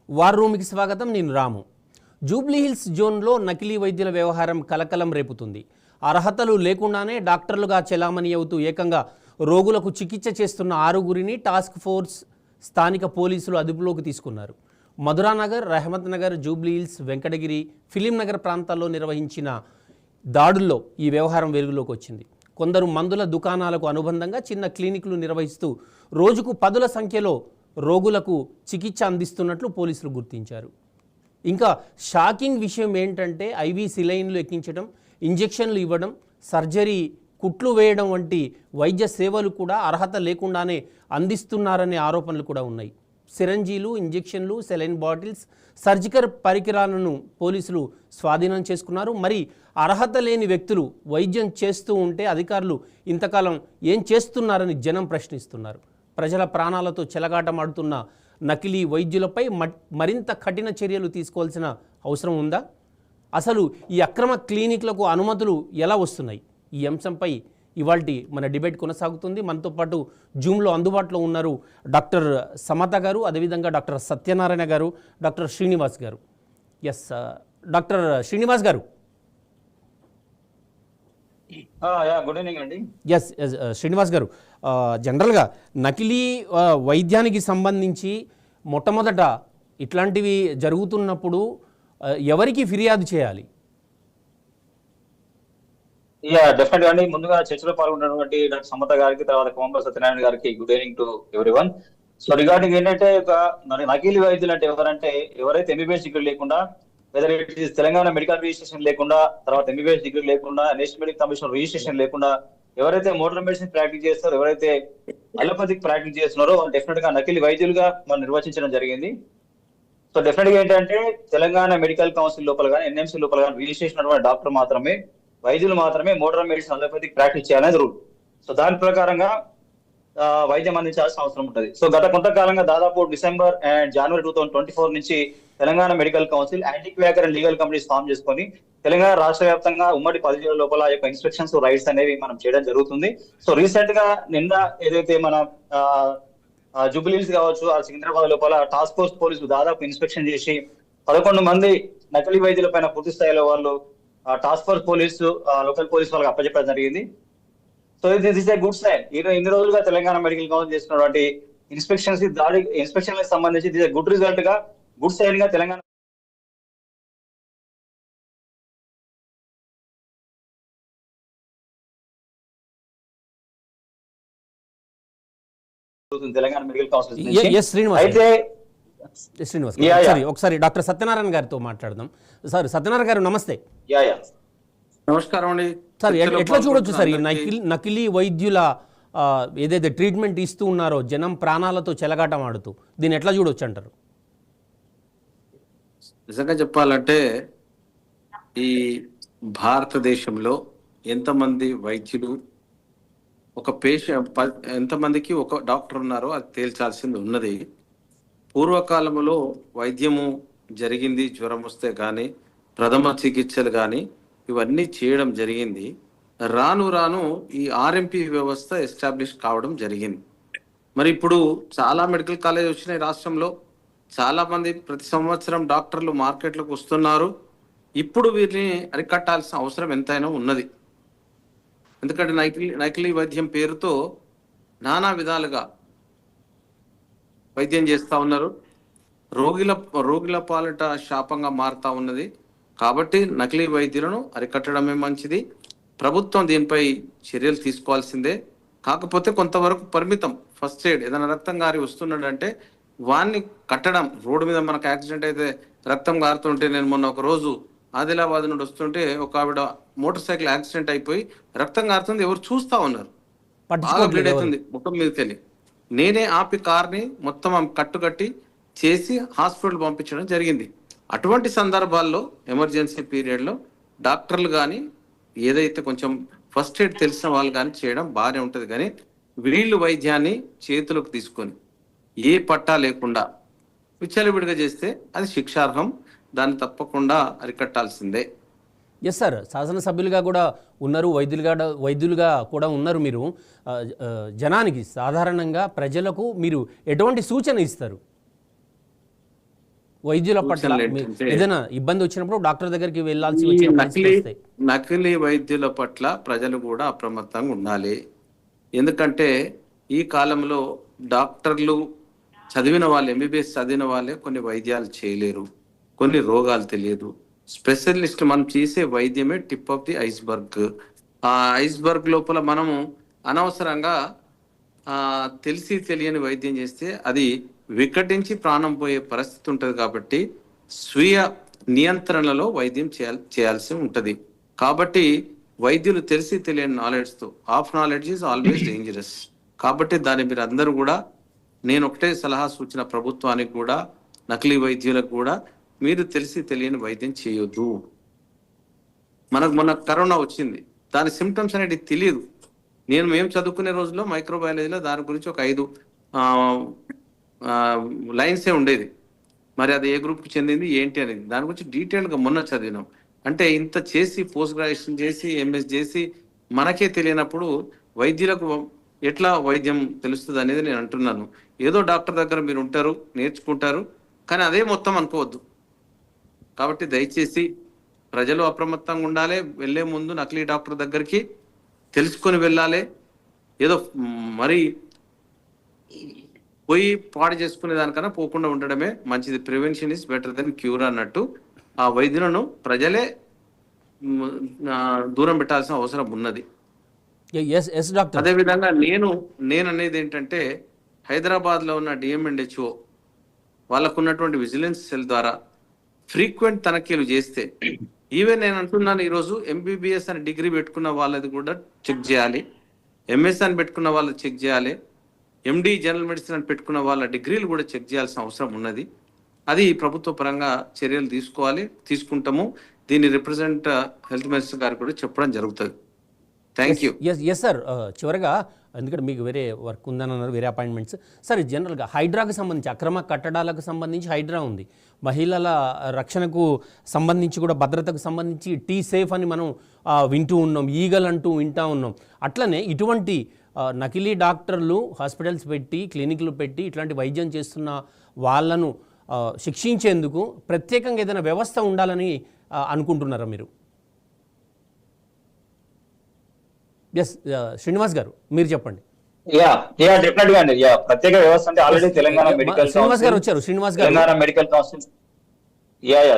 War రూమ్కి స్వాగతం. నేను రాము. జూబ్లీహిల్స్ జోన్లో నకిలీ వైద్యుల వ్యవహారం కలకలం రేపుతుంది. అర్హతలు లేకుండానే డాక్టర్లుగా చెలామణి అవుతూ ఏకంగా రోగులకు చికిత్స చేస్తున్న 6గురిని టాస్క్ ఫోర్స్ స్థానిక పోలీసులు అదుపులోకి తీసుకున్నారు. మధురానగర్, రహమత్ నగర్, జూబ్లీహిల్స్, వెంకటగిరి, ఫిలిం నగర్ ప్రాంతాల్లో నిర్వహించిన దాడుల్లో ఈ వ్యవహారం వెలుగులోకి వచ్చింది. కొందరు మందుల దుకాణాలకు అనుబంధంగా చిన్న క్లినిక్లు నిర్వహిస్తూ రోజుకు 10ల సంఖ్యలో రోగులకు చికిత్స అందిస్తున్నట్లు పోలీసులు గుర్తించారు. ఇంకా షాకింగ్ విషయం ఏంటంటే ఐవీ సిలైన్లు ఎక్కించడం, ఇంజెక్షన్లు ఇవ్వడం, సర్జరీ, కుట్లు వేయడం వంటి వైద్య సేవలు కూడా అర్హత లేకుండానే అందిస్తున్నారనే ఆరోపణలు కూడా ఉన్నాయి. సిరంజీలు, ఇంజెక్షన్లు, సెలైన్ బాటిల్స్, సర్జికల్ పరికరాలను పోలీసులు స్వాధీనం చేసుకున్నారు. మరి అర్హత లేని వ్యక్తులు వైద్యం చేస్తూ ఉంటే అధికారులు ఇంతకాలం ఏం చేస్తున్నారని జనం ప్రశ్నిస్తున్నారు. ప్రజల ప్రాణాలతో చెలగాటమాడుతున్న నకిలీ వైద్యులపై మరింత కఠిన చర్యలు తీసుకోవాల్సిన అవసరం ఉందా? అసలు ఈ అక్రమ క్లినిక్లకు అనుమతులు ఎలా వస్తున్నాయి? ఈ అంశంపై ఇవాల్టి మన డిబేట్ కొనసాగుతుంది. మనతో పాటు జూమ్లో అందుబాటులో ఉన్నారు డాక్టర్ సమత గారు, అదేవిధంగా డాక్టర్ సత్యనారాయణ గారు, డాక్టర్ శ్రీనివాస్ గారు. ఎస్ డాక్టర్ శ్రీనివాస్ గారు. గుడ్ ఈవినింగ్ అండి. ఎస్ శ్రీనివాస్ గారు, జనరల్గా నకిలీ వైద్యానికి సంబంధించి మొట్టమొదట ఇట్లాంటివి జరుగుతున్నప్పుడు ఎవరికి ఫిర్యాదు చేయాలి? డెఫినెట్ అండి. ముందుగా చర్చలో పాల్గొన్నటువంటి డాక్టర్ సమత గారికి, తర్వాత కోంబ సత్యనారాయణ గారికి good evening to everyone. So regarding ఏంటంటే నకిలీ వైద్యులు అంటే ఎవరంటే ఎవరైతే ఎంబీబీఎస్ డిగ్రీ లేకుండా, whether it is Telangana medical registration లేకుండా, తర్వాత ఎంబీబీఎస్ డిగ్రీ లేకుండా, నేషనల్ మెడికల్ కమిషన్ రిజిస్ట్రేషన్ లేకుండా ఎవరైతే మోడర్న్ మెడిసిన్ ప్రాక్టీస్ చేస్తారో, ఎవరైతే అలోపతిక్ ప్రాక్టీస్ చేస్తున్నారో డెఫినెట్ గా నకిలీ వైద్యులుగా మనం నిర్వచించడం జరిగింది. సో డెఫినెట్ గా ఏంటంటే తెలంగాణ మెడికల్ కౌన్సిల్ లోపల కానీ, ఎన్ఎంసీ లోపల కానీ రిజిస్ట్రేషన్ ఉన్నటువంటి డాక్టర్ మాత్రమే, వైద్యులు మాత్రమే మోడర్న్ మెడిసిన్ అలోపతిక్ ప్రాక్టీస్ చేయాలనేది రూల్. సో దాని ప్రకారంగా వైద్యం అందించాల్సిన అవసరం ఉంటుంది. సో గత కొంతకాలంగా దాదాపు డిసెంబర్ అండ్ జనవరి 2024 నుంచి Telangana medical council anti quacker and legal committees form చేసుకొని తెలంగాణ రాష్ట్ర వ్యాప్తంగా ఉమ్మడి 10 జిల్లాల లోపల యొక్క ఇన్స్పెక్షన్స్ రైట్స్ అనేవి మనం చేయడం జరుగుతుంది. సో రీసెంట్ గా నిన్న ఏదైతే మన జూబ్లీహిల్స్ కావచ్చు, ఆ సికింద్రాబాద్ లోపల టాస్క్ ఫోర్స్ పోలీసులు దాదాపు ఇన్స్పెక్షన్ చేసి 11 మంది నకిలీ వైద్యుల పైన పూర్తి స్థాయిలో వాళ్ళు task force police, local police వాళ్ళకి అప్పచెప్పడం జరిగింది. So this is a good sign. ఇన్ని రోజులుగా తెలంగాణ మెడికల్ కౌన్సిల్ చేస్తున్నటువంటి ఇన్స్పెక్షన్ సంబంధించి దిస్ గుడ్ రిజల్ట్ గా, గుడ్ సైన్ గా తెలంగాణ తెలంగాణ మెడికల్ కౌన్సిల్. అయితే ఒకసారి డాక్టర్ సత్యనారాయణ గారితో మాట్లాడదాం. సార్ సత్యనారాయణ గారు నమస్తే. నమస్కారం అండి సార్. ఎట్లా చూడొచ్చు సార్ ఈ నకిలీ వైద్యుల ఏదైతే ట్రీట్మెంట్ ఇస్తూ ఉన్నారో జనం ప్రాణాలతో చెలగాటం ఆడుతూ, దీన్ని ఎట్లా చూడొచ్చు అంటారు? నిజంగా చెప్పాలంటే ఈ భారతదేశంలో ఎంతమంది వైద్యులు, ఒక పేషెంట్ ఎంతమందికి ఒక డాక్టర్ ఉన్నారో అది తేల్చాల్సింది ఉన్నది. పూర్వకాలంలో వైద్యము జరిగింది, జ్వరం వస్తే కానీ, ప్రథమ చికిత్సలు కానీ ఇవన్నీ చేయడం జరిగింది. రాను రాను ఈ ఆర్ఎంపీ వ్యవస్థ ఎస్టాబ్లిష్ కావడం జరిగింది. మరి ఇప్పుడు చాలా మెడికల్ కాలేజ్ వచ్చినాయి రాష్ట్రంలో, చాలా మంది ప్రతి సంవత్సరం డాక్టర్లు మార్కెట్లోకి వస్తున్నారు. ఇప్పుడు వీరిని అరికట్టాల్సిన అవసరం ఎంతైనా ఉన్నది. ఎందుకంటే నకిలీ వైద్యం పేరుతో నానా విధాలుగా వైద్యం చేస్తూ ఉన్నారు. రోగుల పాలిట శాపంగా మారుతా ఉన్నది. కాబట్టి నకిలీ వైద్యులను అరికట్టడమే మంచిది. ప్రభుత్వం దీనిపై చర్యలు తీసుకోవాల్సిందే. కాకపోతే కొంతవరకు పరిమితం. ఫస్ట్ ఎయిడ్, ఏదైనా రక్తం గారి వస్తున్నాడంటే వాన్ని కట్టడం. రోడ్డు మీద మనకు యాక్సిడెంట్ అయితే రక్తం గారుతుంటే, నేను మొన్న ఒక రోజు ఆదిలాబాద్ నుండి వస్తుంటే ఒక ఆవిడ మోటార్ సైకిల్ యాక్సిడెంట్ అయిపోయి రక్తం గారుతుంది, ఎవరు చూస్తా ఉన్నారు, బాగా బ్లీడ్ అవుతుంది ముఖం మీదకి వెళ్ళి. నేనే ఆపి కార్ని మొత్తం కట్టుకట్టి చేసి హాస్పిటల్ పంపించడం జరిగింది. అటువంటి సందర్భాల్లో ఎమర్జెన్సీ పీరియడ్లో డాక్టర్లు కానీ, ఏదైతే కొంచెం ఫస్ట్ ఎయిడ్ తెలిసిన వాళ్ళు కానీ చేయడం బాగానే ఉంటుంది. కానీ వీళ్ళు వైద్యాన్ని చేతులకు తీసుకొని ఏ పట్టా లేకుండా విచ్చలవిడిగా చేస్తే అది శిక్షార్హం. దాన్ని తప్పకుండా అరికట్టాల్సిందే. ఎస్ సార్, శాసనసభ్యులుగా కూడా ఉన్నారు, వైద్యులుగా కూడా ఉన్నారు. మీరు జనానికి, సాధారణంగా ప్రజలకు మీరు ఎటువంటి సూచన ఇస్తారు? వైద్యుల పట్ల సూచనలు మీ- ఏంటంటే ఏదైనా ఇబ్బంది వచ్చినప్పుడు డాక్టర్ దగ్గరికి వెళ్ళాల్సి ఈ వచ్చిన పరిస్థితి వస్తాయి. నకిలీ వైద్యుల పట్ల ప్రజలు కూడా అప్రమత్తంగా ఉండాలి. ఎందుకంటే ఈ కాలంలో డాక్టర్లు చదివిన వాళ్ళు, ఎంబీబీఎస్ చదివిన వాళ్ళే కొన్ని వైద్యాలు చేయలేరు, కొన్ని రోగాలు తెలియదు. స్పెషలిస్ట్ మనం చేసే వైద్యమే టిప్ ఆఫ్ ది ఐస్బర్గ్. ఆ ఐస్బర్గ్ లోపల మనము అనవసరంగా తెలిసి తెలియని వైద్యం చేస్తే అది వికటించి ప్రాణం పోయే పరిస్థితి ఉంటుంది. కాబట్టి స్వీయ నియంత్రణలో వైద్యం చేయాల్సి ఉంటది. కాబట్టి వైద్యులు తెలిసి తెలియని నాలెడ్జ్తో, half knowledge is always dangerous. కాబట్టి దాన్ని మీరు అందరూ కూడా, నేను ఒకటే సలహా సూచన ప్రభుత్వానికి కూడా, నకిలీ వైద్యులకు కూడా, మీరు తెలిసి తెలియని వైద్యం చేయొద్దు. మనకు మొన్న కరోనా వచ్చింది, దాని సిమ్టమ్స్ అనేది తెలియదు. మేము చదువుకునే రోజుల్లో మైక్రోబయాలజీలో దాని గురించి ఒక 5 లైన్సే ఉండేది. మరి అది ఏ గ్రూప్కి చెందింది ఏంటి అనేది దాని గురించి డీటెయిల్గా మొన్న చదివినాం. అంటే ఇంత చేసి, పోస్ట్ గ్రాడ్యుయేషన్ చేసి, ఎంఎస్ చేసి మనకే తెలియనప్పుడు వైద్యులకు ఎట్లా వైద్యం తెలుస్తుంది అనేది నేను అంటున్నాను. ఏదో డాక్టర్ దగ్గర మీరు ఉంటారు, నేర్చుకుంటారు, కానీ అదే మొత్తం అనుకోవద్దు. కాబట్టి దయచేసి ప్రజలు అప్రమత్తంగా ఉండాలి. వెళ్లే ముందు నకిలీ డాక్టర్ దగ్గరికి తెలుసుకొని వెళ్ళాలి. ఏదో మరి పోయి పాడు చేసుకునే దానికన్నా పోకుండా ఉండడమే మంచిది. Prevention is better than cure అన్నట్టు ఆ వైద్యులను ప్రజలే దూరం పెట్టాల్సిన అవసరం ఉన్నది. Yes doctor. అదేవిధంగా నేను అనేది ఏంటంటే, హైదరాబాద్ లో ఉన్న డిఎంఎండ్హెచ్ఓ వాళ్ళకు ఉన్నటువంటి విజిలెన్స్ సెల్ ద్వారా ఫ్రీక్వెంట్ తనిఖీలు చేస్తే, ఈవెన్ నేను అంటున్నాను ఈరోజు ఎంబీబీఎస్ అని డిగ్రీ పెట్టుకున్న వాళ్ళది కూడా చెక్ చేయాలి, ఎంఎస్ అని పెట్టుకున్న వాళ్ళది చెక్ చేయాలి, ఎండి జనరల్ మెడిసిన్ అని పెట్టుకున్న వాళ్ళ డిగ్రీలు కూడా చెక్ చేయాల్సిన అవసరం ఉన్నది. అది ప్రభుత్వ పరంగా చర్యలు తీసుకుంటాము. దీన్ని రిప్రజెంట్ హెల్త్ మినిస్టర్ గారికి కూడా చెప్పడం జరుగుతుంది. Thank you. Yes sir. చివరగా, ఎందుకంటే మీకు వేరే వర్క్ ఉందని అన్నారు, వేరే అపాయింట్మెంట్స్. సరే, జనరల్గా హైడ్రాకు సంబంధించి, అక్రమ కట్టడాలకు సంబంధించి హైడ్రా ఉంది, మహిళల రక్షణకు సంబంధించి కూడా, భద్రతకు సంబంధించి టీ సేఫ్ అని మనం వింటూ ఉన్నాం, ఈగల్ అంటూ వింటూ ఉన్నాం. అట్లనే ఇటువంటి నకిలీ డాక్టర్లు హాస్పిటల్స్ పెట్టి, క్లినిక్లు పెట్టి ఇట్లాంటి వైద్యం చేస్తున్న వాళ్ళను శిక్షించేందుకు ప్రత్యేకంగా ఏదైనా వ్యవస్థ ఉండాలని అనుకుంటున్నారా మీరు? ఎస్ శ్రీనివాస్ గారు, మీరు చెప్పండి. డెఫినెట్ గా అండి. ప్రత్యేక వ్యవస్థ అంటే ఆల్రెడీ తెలంగాణ మెడికల్ శ్రీనివాస్ గారు వచ్చారు. శ్రీనివాస్ గారు, Telangana medical council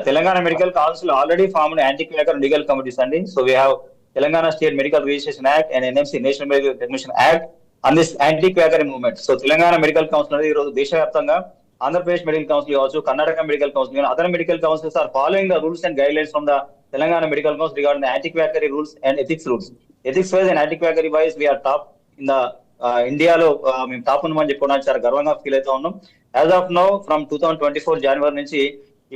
Telangana medical council already formed anti quacker legal committees అండి. So we have Telangana state medical registration act and NMC national medical technician act and this anti quacker movement. So Telangana medical council అనేది ఈ రోజు దేశవ్యాప్తంగా Andhra Pradesh medical council కావచ్చు, Karnataka medical council, other medical councils are following the rules and guidelines from the Telangana medical council regarding the anti quackery rules and ethics rules. Ethics wise and anti quackery wise we are top in the ఇండియాలో. మేము top ఉన్నామని చెప్పుకోవడానికి చాలా గర్వంగా feel అవుతా ఉన్నాం. As of now from 2024 జనవరి నుంచి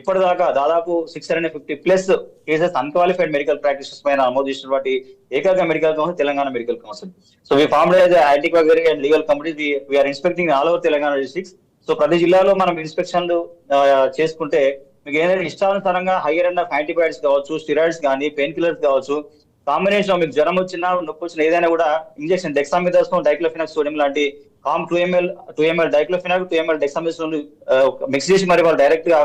ఇప్పటిదాకా దాదాపు 650+ కేసెస్ అన్క్వాలిఫైడ్ మెడికల్ ప్రాక్టీషనర్స్ పైన నమోదు చేసినటువంటి ఏకైక medical council Telangana medical council. So we formed as anti quackery and legal committees. We are inspecting all over Telangana districts. So ప్రతి జిల్లాలో మనం ఇన్స్పెక్షన్లు చేసుకుంటే మీకు ఏదైనా ఇష్టానుసారంగా హైయర్ అండ్ ఆఫ్ యాంటీబయాటిక్స్ కావచ్చు, స్టిరాయిడ్స్ కానీ, పెయిన్ కిల్లర్స్ కావచ్చు, కాంబినేషన్ మీకు జ్వరం వచ్చినా, నొప్పి వచ్చినా, ఏదైనా కూడా ఇంజెక్షన్ డెక్సామిథాసోన్, డైక్లోఫినాక్ సోడియం లాంటి కామ్ 2 ml diclofenac, 2 ml dexamethasone mix చేసి మరి వాళ్ళు డైరెక్ట్ గా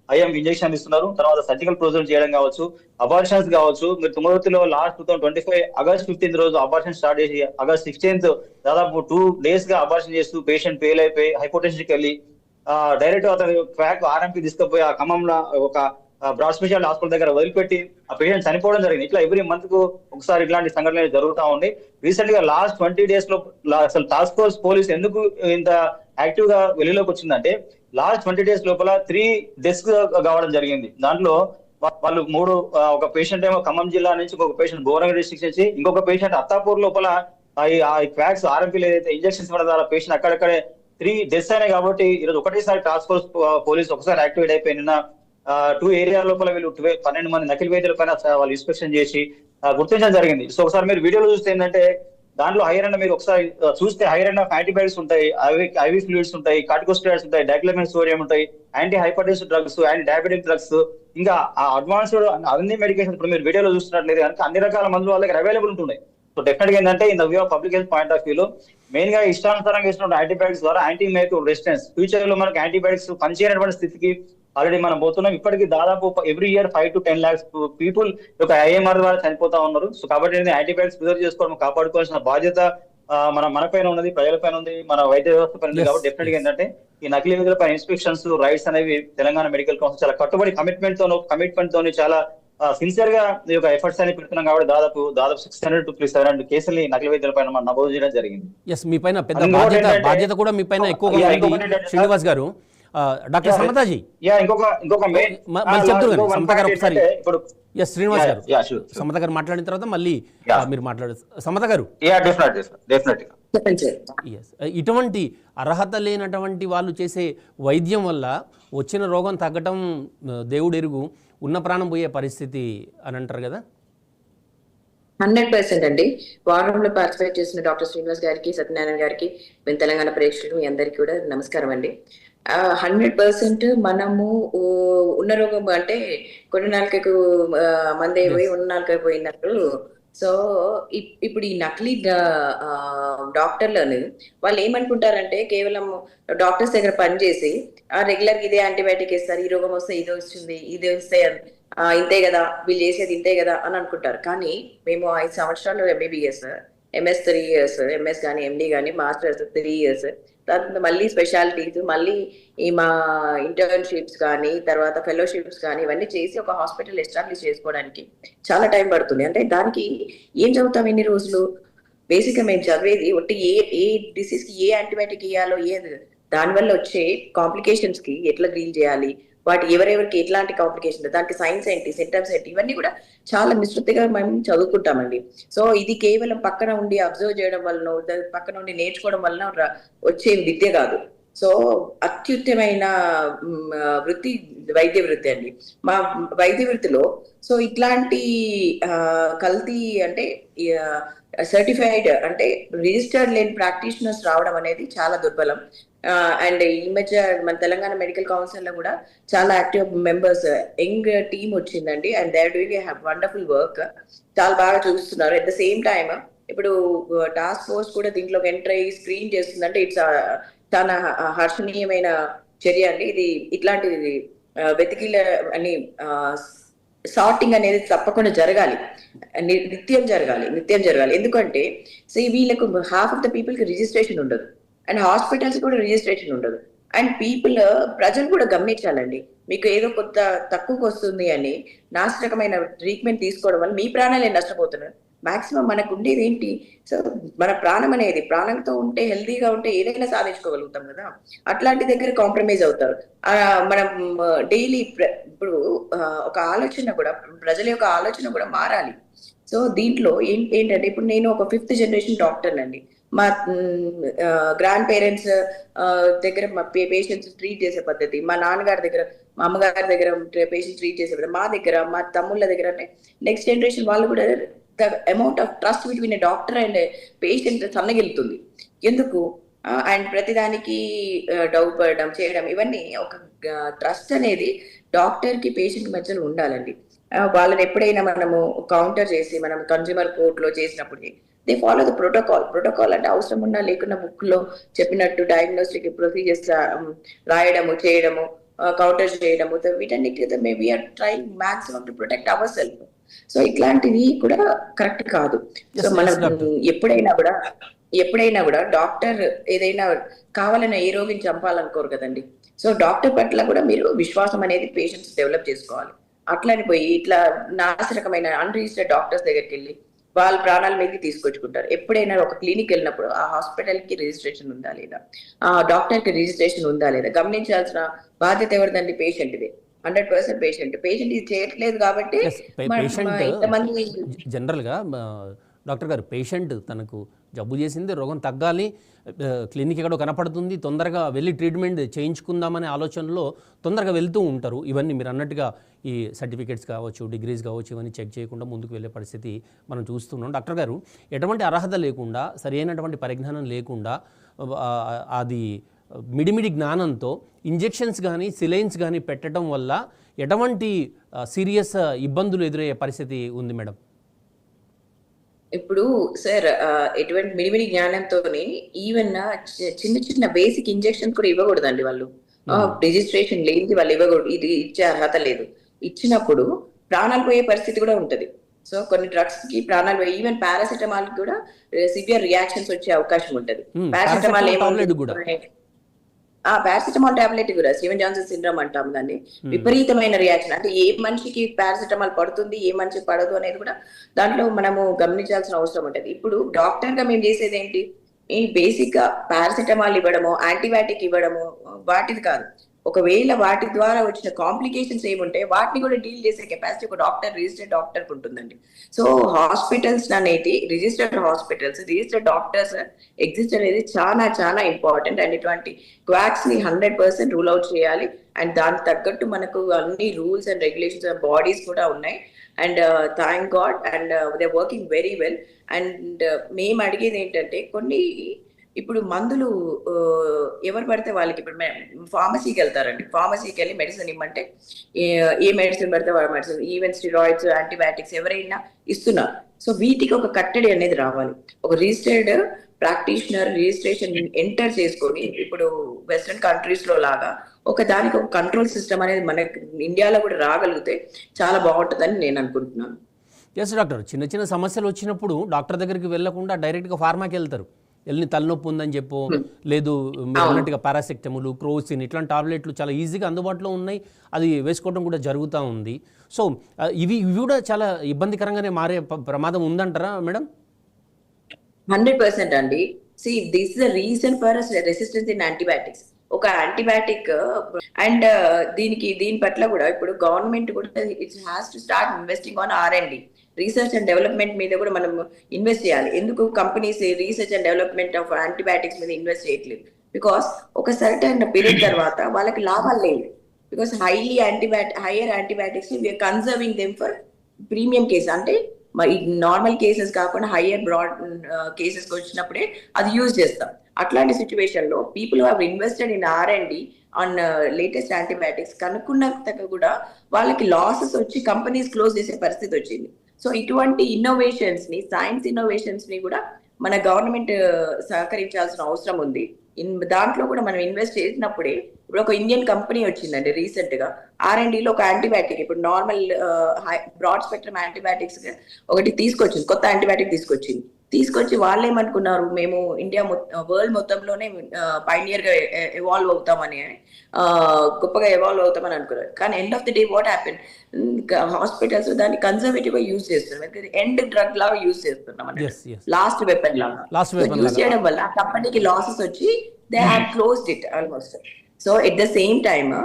ఐఎం ఇంజెక్షన్ ఇస్తున్నారు. తర్వాత సర్జికల్ ప్రొసీజర్ చేయడం కావచ్చు, అబార్షన్స్ కావచ్చు. మీరు తుంగతుర్తిలో లాస్ట్ 2025 ఆగస్ట్ 15 రోజు అబార్షన్ స్టార్ట్ చేసి ఆగస్ట్ 16 దాదాపు 2 days గా అబార్షన్ చేస్తూ పేషెంట్ ఫెయిల్ అయిపోయి హైపోటెన్షన్కి వెళ్ళి డైరెక్ట్ అతను క్వాక్ ఆర్ఎంపీ తీసుకుపోయి ఆ ఖమ్మంలో ఒక బ్రాడ్ స్పెషాలిటీ హాస్పిటల్ దగ్గర వదిలిపెట్టి ఆ పేషెంట్ చనిపోవడం జరిగింది. ఇట్లా ఎవ్రీ మంత్ కు ఒకసారి ఇట్లాంటి సంఘటనలు జరుగుతూ ఉంది. రీసెంట్ గా లాస్ట్ 20 days లో అసలు టాస్క్ ఫోర్స్ పోలీస్ ఎందుకు ఇంత యాక్టివ్ గా వెలుగులోకి వచ్చిందంటే, లాస్ట్ 20 days లోపల 3 deaths కావడం జరిగింది. దాంట్లో వాళ్ళు 3, ఒక పేషెంట్ ఏమో ఖమ్మం జిల్లా నుంచి, ఇంకొక పేషెంట్ భువనగిరి డిస్ట్రిక్ట్ నుంచి, ఇంకొక పేషెంట్ అత్తాపూర్ లోపల క్వాక్స్ ఆర్ఎంపీలు ఏదైతే ఇంజెక్షన్స్ ఇవ్వడం ద్వారా పేషెంట్ అక్కడక్కడే 3 deaths అయినాయి. కాబట్టి ఈరోజు ఒకటేసారి టాస్క్ ఫోర్స్ పోలీస్ ఒకసారి యాక్టివేట్ అయిపోయి నిన్న 2 ఏరియా లోపల వీళ్ళు 12 మంది నకిలీ వైద్యుల పైన వాళ్ళు ఇన్స్పెక్షన్ చేసి గుర్తించడం జరిగింది. సో ఒకసారి మీరు వీడియోలో చూస్తే ఏంటంటే, దాంట్లో హైర్ అండ్ మీరు ఒకసారి చూస్తే హైర్ అండ్ ఆఫ్ యాంటీబయాటిక్స్ ఉంటాయి, ఐవి ఫ్లూయిడ్స్ ఉంటాయి, కార్టికోస్టెరాయిడ్స్ ఉంటాయి, డైక్లోఫెనాక్ సోడియం ఉంటాయి, anti hypertensive drugs, anti diabetic drugs, ఇంకా అడ్వాన్స్డ్ అన్ని మెడికేషన్ ఇప్పుడు మీరు వీడియోలో చూస్తున్నట్లయితే కనుక అన్ని రకాల మందులు వాళ్ళకి అవైలబుల్ ఉంటున్నాయి. సో డెఫినెట్ గా ఏంటంటే, in the view of public health point of వ్యూలో మెయిన్ గా ఇష్టానుసారంగా ఇస్తున్న యాంటీబయాటిక్స్ ద్వారా యాంటీమైక్రో రెసిస్టెన్స్, ఫ్యూచర్ లో మనకి యాంటీబయాటిక్స్ పనిచేయనటువంటి స్థితికి ఆల్రెడీ మనం పోతున్నాం. ఇప్పటికీ దాదాపు every year 5 to 10 lakhs people ఒక ఐఎంఆర్ ద్వారా చనిపోతా ఉన్నారు. సో కాబట్టి యాంటీబయాటిక్స్ ప్రిజర్వ్ చేసుకోవడం, కాపాడుకోవాల్సిన బాధ్యత మన పైన ఉన్నది, ప్రజల పైన ఉంది, మన వైద్య వ్యవస్థ పైన ఉంది. కాబట్టి డెఫినెట్ గా ఏంటంటే ఈ నకిలీ విధుల పైన ఇన్స్పెక్షన్స్, రైట్స్ అనేవి తెలంగాణ మెడికల్ కౌన్సిల్ చాలా కట్టుబడి కమిట్మెంట్ తోని చాలా సిన్సియర్ గా ఈ యొక్క ఎఫర్ట్స్ అని పెడుతున్నాం. కాబట్టి దాదాపు 600 to 700 కేసుల్ని నకిలీ వైద్యుల పైన మనం నమోదు చేయడం జరిగింది. ఎస్, మీ పైన పెద్ద బాధ్యత కూడా మీ పైన ఎక్కువగా ఉంది శ్రీనివాస్ గారు. డాక్టర్ సమతాజీ చెప్తారు సమత గారు ఒకసారి. ఎస్ శ్రీనివాస్ గారు, సమత గారు మాట్లాడిన తర్వాత మళ్ళీ మీరు మాట్లాడారు. సమత గారు, ఇటువంటి అర్హత లేనటువంటి వాళ్ళు చేసే వైద్యం వల్ల వచ్చిన రోగం తగ్గటం దేవుడు ఎరుగు, ఉన్న ప్రాణం పోయే పరిస్థితి అని అంటారు కదా. 100% అండి. వారంలో పార్టిసిపేట్ చేసిన డాక్టర్ శ్రీనివాస్ గారికి, సత్యనారాయణ గారికి, తెలంగాణ ప్రేక్షకులు మీ అందరికీ కూడా నమస్కారం అండి. 100% మనము ఉన్న రోగం అంటే కొన్ని నాలుకకు మందే పోయి ఉన్న నాలుకకు పోయినట్టు. సో ఇప్పుడు ఈ నకిలీ డాక్టర్లను వాళ్ళు ఏమనుకుంటారంటే కేవలం డాక్టర్స్ దగ్గర పనిచేసి రెగ్యులర్ ఇదే యాంటీబయాటిక్ ఇస్తారు, ఈ రోగం వస్తే ఇది వస్తుంది, ఇది వస్తే ఇంతే కదా, వీళ్ళు చేసేది ఇంతే కదా అని అనుకుంటారు. కానీ మేము 5 సంవత్సరాలు ఎంబీబీఎస్, ఎంఎస్ 3 years, ఎంఎస్ కానీ ఎండి కానీ మాస్టర్స్ 3 years, తర్వాత మళ్ళీ స్పెషాలిటీస్, మళ్ళీ ఈ మా ఇంటర్న్షిప్స్ కానీ తర్వాత ఫెలోషిప్స్ కానీ ఇవన్నీ చేసి ఒక హాస్పిటల్ ఎస్టాబ్లిష్ చేసుకోవడానికి చాలా టైం పడుతుంది. అంటే దానికి ఏం చదువుతాం ఎన్ని రోజులు? బేసిక్ గా మేము చదివేది ఒకటి ఏ డిసీజ్ కి ఏ యాంటీబయాటిక్ ఇవ్వాలో, దానివల్ల వచ్చే కాంప్లికేషన్స్ కి ఎట్లా డీల్ చేయాలి, వాటి ఎవరెవరికి ఎట్లాంటి కాంప్లికేషన్, దానికి సైన్స్ ఏంటి, సిమ్టమ్స్ ఏంటి, ఇవన్నీ కూడా చాలా విస్తృతిగా మేము చదువుకుంటామండి. సో ఇది కేవలం పక్కన ఉండి అబ్జర్వ్ చేయడం వలన, పక్కన ఉండి నేర్చుకోవడం వలన వచ్చే విద్య కాదు. సో అత్యుత్తమైన వృత్తి వైద్య వృత్తి అండి. మా వైద్య వృత్తిలో సో ఇట్లాంటి కల్తీ అంటే సర్టిఫైడ్ అంటే రిజిస్టర్డ్ లేని ప్రాక్టీషనర్స్ రావడం అనేది చాలా దుర్బలం. అండ్ ఈ మధ్య మన తెలంగాణ మెడికల్ కౌన్సిల్ లో కూడా చాలా యాక్టివ్ మెంబర్స్, యంగ్ టీమ్ వచ్చిందండి. And they are doing a wonderful work, చాలా బాగా చూస్తున్నారు. అట్ ద సేమ్ టైమ్ ఇప్పుడు టాస్క్ ఫోర్స్ కూడా దీంట్లోకి ఎంటర్ అయ్యి స్క్రీన్ చేస్తుందంటే ఇట్స్ చాలా హర్షణీయమైన చర్య అండి. ఇది ఇట్లాంటిది వెతికిల అని సార్టింగ్ అనేది తప్పకుండా జరగాలి, నిత్యం జరగాలి. ఎందుకంటే వీళ్ళకు హాఫ్ ఆఫ్ ద పీపుల్ కి రిజిస్ట్రేషన్ ఉండదు, అండ్ హాస్పిటల్స్ కూడా రిజిస్ట్రేషన్ ఉండదు. అండ్ ప్రజలు కూడా గమనించాలండి, మీకు ఏదో కొత్త తక్కువకి వస్తుంది అని నాశనకమైన ట్రీట్మెంట్ తీసుకోవడం వల్ల మీ ప్రాణాలే నష్టపోతున్నారు. మాక్సిమం మనకు ఉండేది ఏంటి? సో మన ప్రాణం అనేది, ప్రాణంతో ఉంటే హెల్తీగా ఉంటే ఏదైనా సాధించుకోగలుగుతాం కదా. అట్లాంటి దగ్గర కాంప్రమైజ్ అవుతారు. మనం డైలీ ఇప్పుడు ఒక ఆలోచన కూడా, ప్రజల యొక్క ఆలోచన కూడా మారాలి. సో దీంట్లో ఏంటంటే ఇప్పుడు నేను ఒక 5th generation డాక్టర్ అండి. మా గ్రాండ్ పేరెంట్స్ దగ్గర మా పేషెంట్స్ ట్రీట్ చేసే పద్ధతి, మా నాన్నగారి దగ్గర, మా అమ్మగారి దగ్గర పేషెంట్స్ ట్రీట్ చేసే పద్ధతి, మా దగ్గర, మా తమ్ముళ్ళ దగ్గర, అంటే నెక్స్ట్ జనరేషన్ వాళ్ళు కూడా the amount of trust between a doctor and patient సన్నగిలుతుంది. ఎందుకు? అండ్ ప్రతిదానికి డౌట్ పడడం, చేయడం, ఇవన్నీ ఒక ట్రస్ట్ అనేది డాక్టర్ కి పేషెంట్ మధ్యలో ఉండాలండి. వాళ్ళని ఎప్పుడైనా మనము కౌంటర్ చేసి మనం కన్స్యూమర్ కోర్టులో చేసినప్పుడు దే ఫాలో ద ప్రోటోకాల్ అంటే అవసరం ఉన్నా లేకున్నా బుక్ లో చెప్పినట్టు డయాగ్నోస్టిక్ ప్రొసీజర్స్ రాయడము, చేయడము, కౌంటర్ చేయడము, వీటన్నిటి we are trying maximum to protect our self. So ఇట్లాంటివి కూడా కరెక్ట్ కాదు. సో మనం ఎప్పుడైనా కూడా డాక్టర్ ఏదైనా కావాలని ఏ రోగిని చంపాలనుకోరు కదండి. సో డాక్టర్ పట్ల కూడా మీరు విశ్వాసం అనేది పేషెంట్స్ డెవలప్ చేసుకోవాలి. అట్లని పోయి ఇట్లా నాశరకమైన అన్రిజిస్టర్డ్ డాక్టర్స్ దగ్గరికి వెళ్ళి వాళ్ళ ప్రాణాల మీదకి తీసుకొచ్చుకుంటారు. ఎప్పుడైనా ఒక క్లినిక్ వెళ్ళినప్పుడు ఆ హాస్పిటల్ కి రిజిస్ట్రేషన్ ఉందా లేదా, ఆ డాక్టర్ కి రిజిస్ట్రేషన్ ఉందా లేదా గమనించాల్సిన బాధ్యత ఎవరిదండి? పేషెంట్ ఇది. 100% పేషెంట్ ఇది చేయట్లేదు కాబట్టి జనరల్గా డాక్టర్ గారు, పేషెంట్ తనకు జబ్బు చేసింది, రోగం తగ్గాలి, క్లినిక్ ఎక్కడో కనపడుతుంది, తొందరగా వెళ్ళి ట్రీట్మెంట్ చేయించుకుందామనే ఆలోచనలో తొందరగా వెళ్తూ ఉంటారు. ఇవన్నీ మీరు అన్నట్టుగా ఈ సర్టిఫికేట్స్ కావచ్చు, డిగ్రీస్ కావచ్చు, ఇవన్నీ చెక్ చేయకుండా ముందుకు వెళ్ళే పరిస్థితి మనం చూస్తున్నాం. డాక్టర్ గారు, ఎటువంటి అర్హత లేకుండా, సరైనటువంటి పరిజ్ఞానం లేకుండా, అది మిడిమిడి జ్ఞానంతో ఇంజెక్షన్స్ కానీ సిలైన్స్ కానీ పెట్టడం వల్ల ఎటువంటి సీరియస్ ఇబ్బందులు ఎదురయ్యే పరిస్థితి ఉంది మేడం? ఇప్పుడు సార్ ఎటువంటి మిడిమిడి జ్ఞానంతోనే ఈవెన్ చిన్న బేసిక్ ఇంజెక్షన్స్ కూడా ఇవ్వకూడదండి. వాళ్ళు రిజిస్ట్రేషన్ లేనిది వాళ్ళు ఇవ్వకూడదు, ఇది ఇచ్చే అర్హత లేదు. ఇచ్చినప్పుడు ప్రాణాలు పోయే పరిస్థితి కూడా ఉంటది. సో కొన్ని డ్రగ్స్ కి ప్రాణాలు పోయి, ఈవెన్ పారాసిటమాల్ కూడా సివియర్ రియాక్షన్స్ వచ్చే అవకాశం ఉంటది. పారాసిటమాల్ టాబ్లెట్ కూడా పారాసిటమాల్ టాబ్లెట్ కూడా స్టీవెన్ జాన్సన్ సిండ్రోమ్ అంటాం దాన్ని. విపరీతమైన రియాక్షన్, అంటే ఏ మనిషికి పారాసిటమాల్ పడుతుంది, ఏ మనిషికి పడదు అనేది కూడా దాంట్లో మనము గమనించాల్సిన అవసరం ఉంటది. ఇప్పుడు డాక్టర్ గా మేము చేసేది ఏంటి, ఈ బేసిక్ గా పారాసిటమాల్ ఇవ్వడము, యాంటీబయాటిక్ ఇవ్వడము వాటిది కాదు. ఒకవేళ వాటి ద్వారా వచ్చిన కాంప్లికేషన్స్ ఏముంటే వాటిని కూడా డీల్ చేసే కెపాసిటీ ఒక డాక్టర్, రిజిస్టర్డ్ డాక్టర్ ఉంటుందండి. సో హాస్పిటల్స్ అనేది registered hospitals, registered doctors exist అనేది చాలా చాలా ఇంపార్టెంట్. అండ్ ఇటువంటి క్వాక్స్ ని 100% రూల్ అవుట్ చేయాలి. అండ్ దానికి తగ్గట్టు మనకు అన్ని రూల్స్ అండ్ రెగ్యులేషన్స్ బాడీస్ కూడా ఉన్నాయి. And thank God and they working very well. And మేము అడిగేది ఏంటంటే, కొన్ని ఇప్పుడు మందులు ఎవరు పడితే వాళ్ళకి, ఇప్పుడు ఫార్మసీకి వెళ్తారండి, ఫార్మసీకి వెళ్ళి మెడిసిన్ ఇమ్మంటే ఏ మెడిసిన్ పడితే వాళ్ళ మెడిసిన్, ఈవెన్ స్టిరాయిడ్స్, యాంటీబయాటిక్స్ ఎవరైనా ఇస్తున్నారు. సో వీటికి ఒక కట్టడి అనేది రావాలి. ఒక రిజిస్టర్డ్ ప్రాక్టీషనర్ రిజిస్ట్రేషన్ ఎంటర్ చేసుకొని, ఇప్పుడు వెస్ట్రన్ కంట్రీస్ లో లాగా దానికి ఒక కంట్రోల్ సిస్టమ్ అనేది మన ఇండియాలో కూడా రాగలిగితే చాలా బాగుంటుందని నేను అనుకుంటున్నాను. ఎస్ డాక్టర్, చిన్న చిన్న సమస్యలు వచ్చినప్పుడు డాక్టర్ దగ్గరికి వెళ్లకుండా డైరెక్ట్గా ఫార్మాకి వెళ్తారు. వెళ్ళి తలనొప్పి ఉందని చెప్పు, లేదు మీరు అన్నట్టుగా పారాసెక్టములు, క్రోసిన్ ఇట్లాంటి టాబ్లెట్లు చాలా ఈజీగా అందుబాటులో ఉన్నాయి, అది వేసుకోవడం కూడా జరుగుతూ ఉంది. సో ఇవి కూడా చాలా ఇబ్బందికరంగానే మారే ప్రమాదం ఉందంటారా మేడం? 100% అండి. See this is the reason for resistance in antibiotics. ఒక యాంటీబయాటిక్ అండ్ దీని పట్ల కూడా ఇప్పుడు గవర్నమెంట్ కూడా it has to start investing on R&D, research and development మీద కూడా మనం ఇన్వెస్ట్ చేయాలి. ఎందుకు companies research and development of antibiotics మీద ఇన్వెస్ట్ చేయట్లేదు? బికాస్ ఒక సర్టన్ పీరియడ్ తర్వాత వాళ్ళకి లాభాలు లేవు. Because higher antibiotics we are conserving them for premium case, అంటే నార్మల్ కేసెస్ కాకుండా హైయర్ బ్రాడ్ కేసెస్ వచ్చినప్పుడే అది యూజ్ చేస్తాం. అట్లాంటి సిచ్యువేషన్ లో people have invested in R&D on latest antibiotics కనుక్కున్నాక కూడా వాళ్ళకి లాసెస్ వచ్చి కంపెనీస్ క్లోజ్ చేసే పరిస్థితి వచ్చింది. సో ఇటువంటి ఇన్నోవేషన్స్ ని, సైన్స్ ఇన్నోవేషన్స్ ని కూడా మన గవర్నమెంట్ సహకరించాల్సిన అవసరం ఉంది. దాంట్లో కూడా మనం ఇన్వెస్ట్ చేసినప్పుడే, ఇప్పుడు ఒక ఇండియన్ కంపెనీ వచ్చిందండి రీసెంట్ గా R&Dలో ఒక యాంటీబయాటిక్, ఇప్పుడు నార్మల్ బ్రాడ్ స్పెక్ట్రమ్ యాంటీబయాటిక్స్ ఒకటి తీసుకొచ్చింది, కొత్త యాంటీబయాటిక్ తీసుకొచ్చి వాళ్ళు ఏమనుకున్నారు, మేము ఇండియా వరల్డ్ మొత్తంలోనే పైనియర్ గా ఎవాల్వ్ అవుతామని, గొప్పగా ఎవాల్వ్ అవుతామని అనుకున్నారు. కానీ end of the day what happen, hospitals దాన్ని కన్సర్వేటివ్ గా యూజ్ చేస్తున్నాం, ఎండ్ డ్రగ్ లాగా యూజ్ చేస్తున్నాం, లాస్ట్ వెపన్ లాగా యూజ్ చేయడం వల్ల ఆ కంపెనీకి లాసెస్ వచ్చి they have closed it almost. So at the same time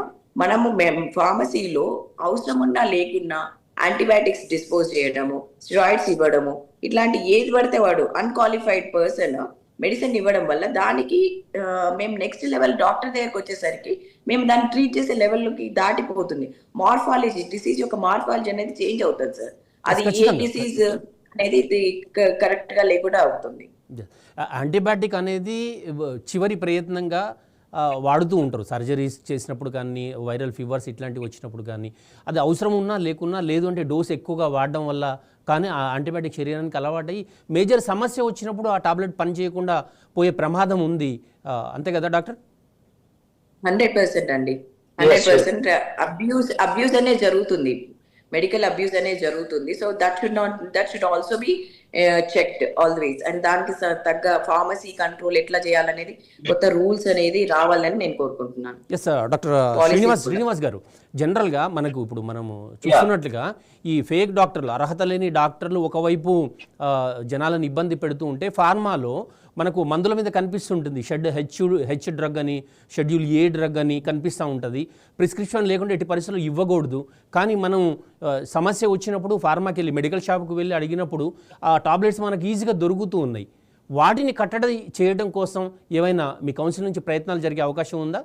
మనము ఫార్మసీలో అవసరం ఉన్నా లేకున్నా యాంటీబయాటిక్స్ డిస్పోజ్ చేయడము, స్టెరాయిడ్స్ ఇవ్వడము, ఇట్లాంటి ఏది పడితే వాడు అన్క్వాలిఫైడ్ పర్సన్ మెడిసిన్ ఇవ్వడం వల్ల దానికి మేము నెక్స్ట్ లెవెల్ డాక్టర్ దగ్గరకు వచ్చేసరికి మేము దాన్ని ట్రీట్ చేసే లెవెల్కి దాటిపోతుంది. మార్ఫాలజీ, డిసీజ్ యొక్క మార్ఫాలజీ అనేది చేంజ్ అవుతుంది సార్. అది ఏ డిసీజ్ అనేది కరెక్ట్ గా లేకుండా అవుతుంది. యాంటీబయాటిక్ అనేది చివరి ప్రయత్నంగా వాడుతూ ఉంటారు సర్జరీస్ చేసినప్పుడు కానీ, వైరల్ ఫీవర్స్ ఇట్లాంటివి వచ్చినప్పుడు కానీ. అది అవసరం ఉన్నా లేకున్నా, లేదు అంటే డోస్ ఎక్కువగా వాడడం వల్ల కానీ ఆ యాంటీబయాటిక్ శరీరానికి అలవాటై మేజర్ సమస్య వచ్చినప్పుడు ఆ టాబ్లెట్ పని చేయకుండా పోయే ప్రమాదం ఉంది. అంతే కదా డాక్టర్? 100% అండి, 100% అబ్యూస్ అనేది జరుగుతుంది, మెడికల్ అబ్యూస్ అనేది జరుగుతుంది. So that should also be checked always. And దానికి తగ్గ ఫార్మసీ కంట్రోల్ ఎట్లా చేయాలనేది కొత్త రూల్స్ అనేది రావాలని నేను కోరుకుంటున్నాను. ఎస్ డాక్టర్ శ్రీనివాస్ గారు, జనరల్గా మనకు ఇప్పుడు మనము చూస్తున్నట్లుగా ఈ ఫేక్ డాక్టర్లు, అర్హత లేని డాక్టర్లు ఒకవైపు జనాలను ఇబ్బంది పెడుతూ ఉంటే, ఫార్మాలో మనకు మందుల మీద కనిపిస్తుంటుంది హెచ్ డ్రగ్ అని, షెడ్యూల్ ఏ డ్రగ్ అని కనిపిస్తూ ఉంటుంది. ప్రిస్క్రిప్షన్ లేకుండా ఎట్టి పరిస్థితుల్లో ఇవ్వకూడదు. కానీ మనం సమస్య వచ్చినప్పుడు ఫార్మాకి వెళ్ళి, మెడికల్ షాప్కి వెళ్ళి అడిగినప్పుడు ఆ టాబ్లెట్స్ మనకు ఈజీగా దొరుకుతూ ఉన్నాయి. వాటిని కట్టడి చేయడం కోసం ఏమైనా మీ కౌన్సిల్ నుంచి ప్రయత్నాలు జరిగే అవకాశం ఉందా?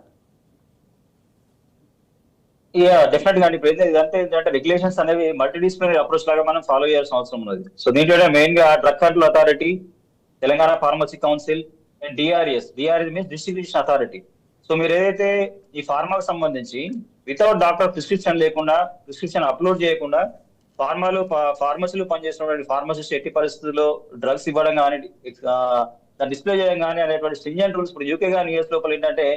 డెఫినెట్ గా ఇదంటే రెగ్యులేషన్స్ అనేవి మల్టీడిసిప్లినరీ అప్రోచ్ లాగా మనం ఫాలో చేయాల్సిన అవసరం ఉన్నది. సో దీంట్లో మెయిన్ గా drug control authority, Telangana pharmacy council and DRS means distribution authority. So మీరు ఏదైతే ఈ ఫార్మాకు సంబంధించి వితౌట్ డాక్టర్ ప్రిస్క్రిప్షన్ అప్లోడ్ చేయకుండా ఫార్మసీలో పనిచేస్తున్నటువంటి ఫార్మసిస్ట్ ఎట్టి పరిస్థితుల్లో డ్రగ్స్ ఇవ్వడం కానీ, డిస్ప్లే చేయడం కానీ అనేటువంటి స్ట్రింజెంట్ రూల్స్ ఇప్పుడు UK కానీ US లోపల ఏంటంటే